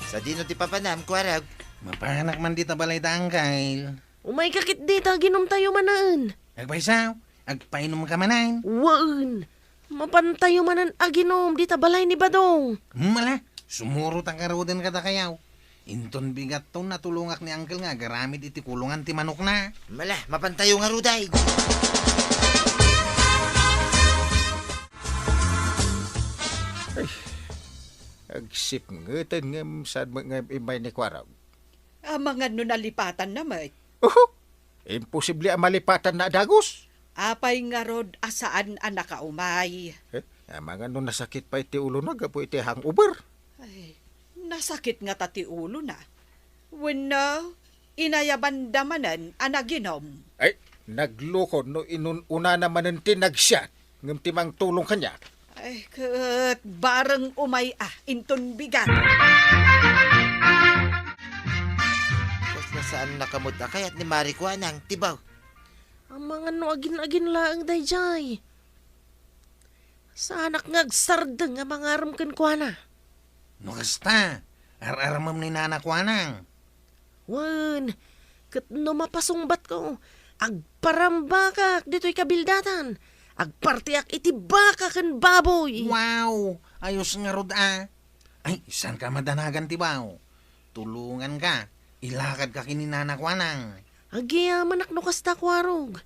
Sa dino ti papanam, Kwarag. Mapanak man dita balay tangkail. Umay kakit dita, ginom tayo manaan. Agpaisaw, agpainom ka manan. Waan. Mapantayo manan aginom dita balay ni Badong. Mala, sumurot ang karudan ka ta kayaw. Inton bigat to natulungak ni Uncle nga garamid iti kulungan ti manok na. Mala, mapantayo nga ruday. Agsip ngeten ngem sad mga imay ni Kwaraw. Mga no nalipatan na may. Imposible ang malipatan na dagos. Apay nga rod asaan anak umay. Mga no nasakit pa iti ulo na gapo iti hangover. Ay, nasakit nga tati ulo na. When inayaban damanan anaginom. Ay, nagloko no inuna naman ng tinagsyat. Ngam timang tulong kanya. Ay, kat bareng umay inton bigat. Saan nakamot na kayat ni Marikuanang, tibaw? Ang mga no agin-agin laang dayjay. Sa anak ngagsardeng nga mga aram kwa na. No kasta, ar-aramam ni nanakwanang. Wan, kat no mapasungbat ko, agparambakak dito'y kabildatan. Agpartiak iti baka kan baboy. Wow, ayos nga rod Ay, saan ka madanagan tibaw? Tulungan ka, ilakad ka kininanakwanang. Agiyaman no kasta Kwarog.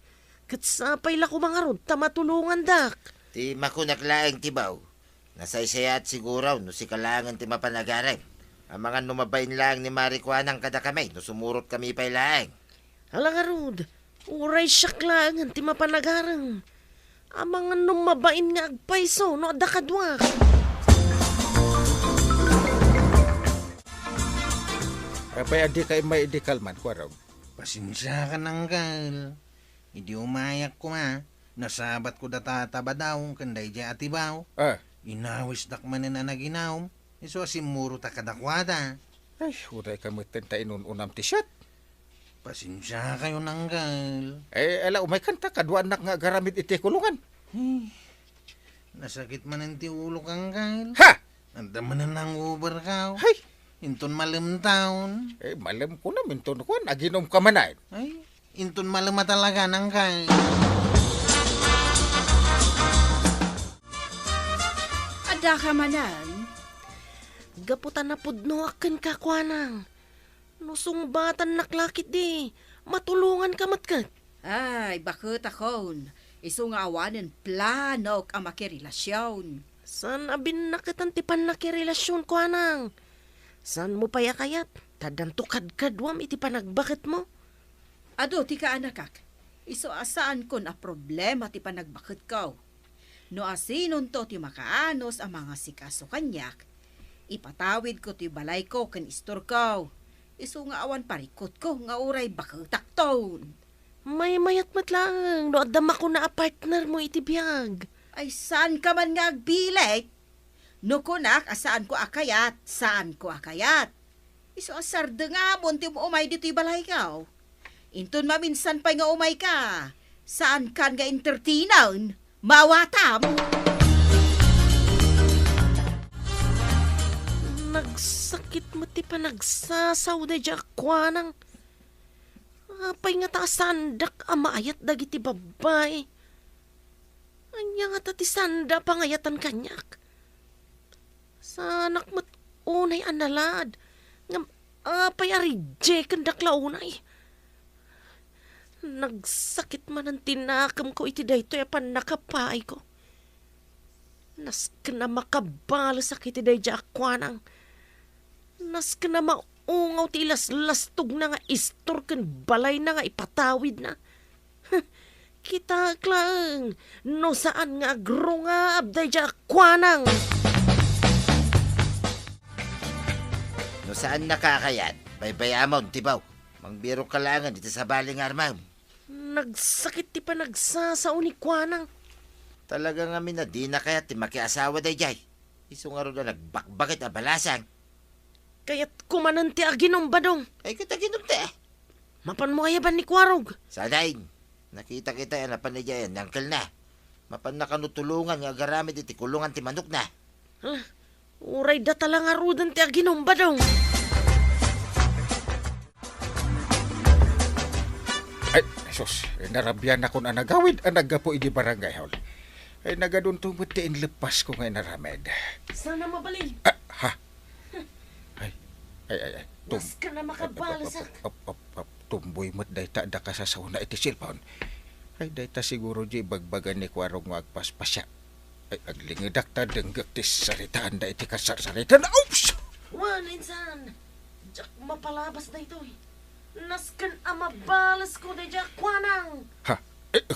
Kat sapay la ko mga rod, tamatulungan dak. Ti makunak laeng, tibaw. Nasaysaya at siguraw no si kalangan ti mapanagaran. Ang mga numabain lang ni Marikwanang kada kamay no sumurot kami pa'y laang. Alang arud, uray siya klangan ti mapanagarang. Ang mga numabain nga agpayso no adda kadwa. Apay adi kay may idikalman, Kwarog. Pasensya ka nang gal. Hindi umayak ko ma. Nasabat ko datataba daw kanday dya atibaw. Inawis dakman na naginaw. Iso asimuro ta kadakwada. Ay, uray ka mo tenta inununam ti siyat. Pasensya kayo nang gal. Ala, umay kanta, kadwa anak nga garamid iti kulungan. Nasakit man ang ti ulo kang gal. Ha! Anda man na nang uber ka. Hay! Inton malam taon. Malam ko na, minton ko, naginom ka man ay. Inton malam talaga nang gal. Ada ka manan. Gaputan na pudno akin ka, Kwanang. Nusong batan naklakit di. Matulungan ka matkat. Ay, bakit akon? Iso nga awanin plano ka makirelasyon. San abin nakitan ti panakirelasyon, Kwanang? San mo paya kayat? Tadanto kadkadwam iti panagbakit mo? Ado, ti ka anakak. Iso asaan ko na problema ti panagbakit ko. No asinon to ti makaanos ang mga sikaso kanyak. Ipatawid ko ti balay ko kan istor ko. Iso nga awan parikot ko nga uray bakitak ton. May mayat matlang. No adama ko na a partner mo iti biyag. Ay saan ka man nga agbilik? No kunak, asaan ko akayat, saan ko akayat. Iso asarda nga amon ti mo umay dito'y balay ka. Inton maminsan pa nga umay ka. Saan kan nga entertainan? Mawatam! Nagsakit mo ti pa nagsasaw da dya, Kwanang. Apay nga ta sandak amaayat dagiti babay. Anya nga ta ti sanda pangayatan kanyak. Sanak mat unay analad. Ngam apay arije kandak launay. Nagsakit man ang tinakam ko iti dayto yapan nakapay ko. Nas ka na makabalas iti dayja Kwanang. Nas ka na maungaw ti ilas-lastog na nga istor kan balay na nga ipatawid na. Kita lang, no saan nga agrunga abday dya Kwanang. No saan nakakayat, baybayamon, tibaw. Mangbiro kalangan dito sa baling armam. Nagsakit ti pa nagsasaw ni Kwanang. Talaga nga na di na kaya ti makiasawa day jay. Iso nga ro na nagbakbakit a balasang. Kaya't kumanan ti aginom badong. Ay kita ginumte eh. Mapan mo ayaban ni Kwarog. Sadain, nakita kita yan na panidya yan, nangkel na. Mapan na kanutulungan nga garamid iti kulungan ti manok na. Uray da talang arudan ti aginom badong. Ay, sus, narabyan ako na nagawid ang nagapo iti barangay hall. Ay, nagadun tumot ti inlepas ko ngay naramed. Sana mabalin. Ay. Mas ka na makabalasak. Tumboy mo't dayta da ka sa sauna iti silpaon. Ay, dayta siguro di bagbagan ni Kwarog magpaspasya. Ay, aglingadak ta denggak ti saritaan da iti kasar-saritaan. Oops! Wan, insan. Diyak mapalabas na ito eh. Naskan amabalas ko na diyak Kwanang. Ha?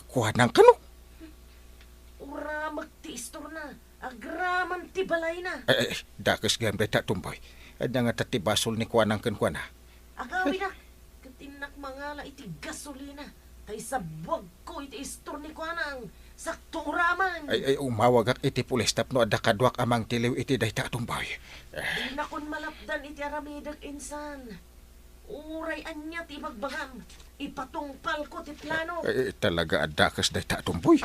Kwanang ka no? Ura magtiistor na. Agraman ti balay na. Ay, dakas gam dayta tumboy. Ay, nga tatibasol ni Kwanang kan Kwana. Agawi na. Katinak mangala iti gasolina. Tay sa buwag ko iti istor ni Kwanang. Saktong raman. Ay, umawag at iti pulis tapno at dakadwak amang tiliw iti dayta tumbay. Di na kon malapdan iti aramidag insan. Uray anya ti magbagam. Ipatungpal ko ti plano. Ay, talaga at dakas dayta tumboy.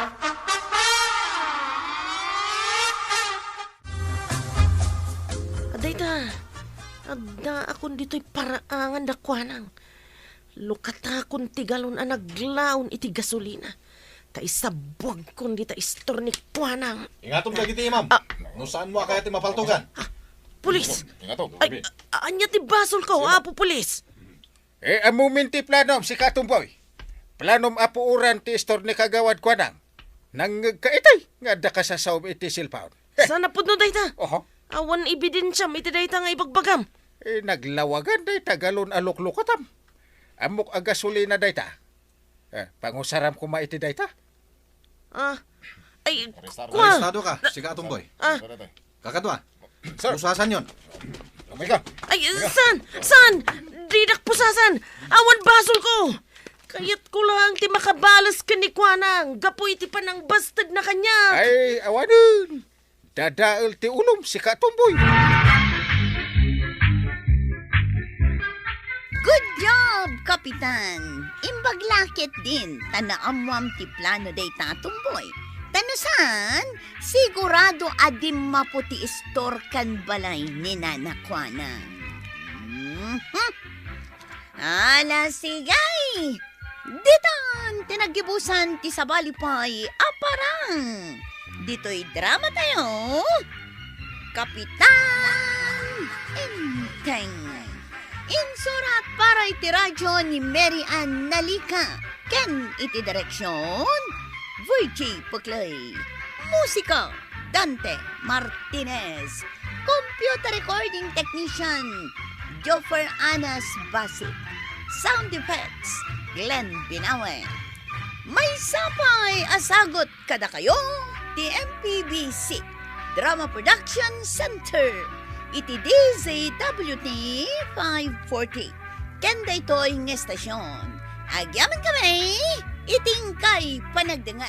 Adayta. Adda akon dito'y paraangan da Kwanang. Lukata akon tigalon ang naglaon iti gasolina. Tay sabwag kon dita istor ni Kwanang. Ingatong dagiti, ma'am. No saan mo kaya ti mapaltugan? Pulis! Ingatong, Ay, anya ti basol ko, apo pulis. Amumin ti planom si Katumboy. Planom apuuran ti istor ni Kagawad Kwanang. Nang kaitay nga da ka sa saum iti silpaon. Sana po no dayta. Oho. Awan ebidensya iti dayta nga ibagbagam. Naglawagan dayta galon alok-lukatam. Amok a gasolina dayta. Pangusaram ko maiti dayta. Ay, Arestado ka, siga atumboy. Kakadwa, Sir. usasan yon. Oh my God. Ay, san? Didak pusasan. Awan basol ko. Kayat ko lang ti makabalas ka ni Kwanang. Gapoy ti panang bastard na kanya. Ay, awanin. Dadaal ti ulom si Katumboy. Good job, Kapitan. Imbaglakit din, tanaamwam ti plano day tatumboy. Tanusan, sigurado adim maputi istorkan balay ni Nanakwana. Ala sigay! Ditan, tinagibusan ti sabalipay, aparang. Dito'y drama tayo. Kapitan Enteng. Insurat para iti radyo ni Mary Ann Nalika. Ken iti direksyon, Virgie Puclay. Musika, Dante Martinez. Computer recording technician, Joffer Anas Basit. Sound effects, Glenn Binawe. May sapay asagot kada kayo, ti MPBC Drama Production Center. Iti DZWT 540. Kenda ito'y ng estasyon. Agyaman kami, iting kay panagdangan.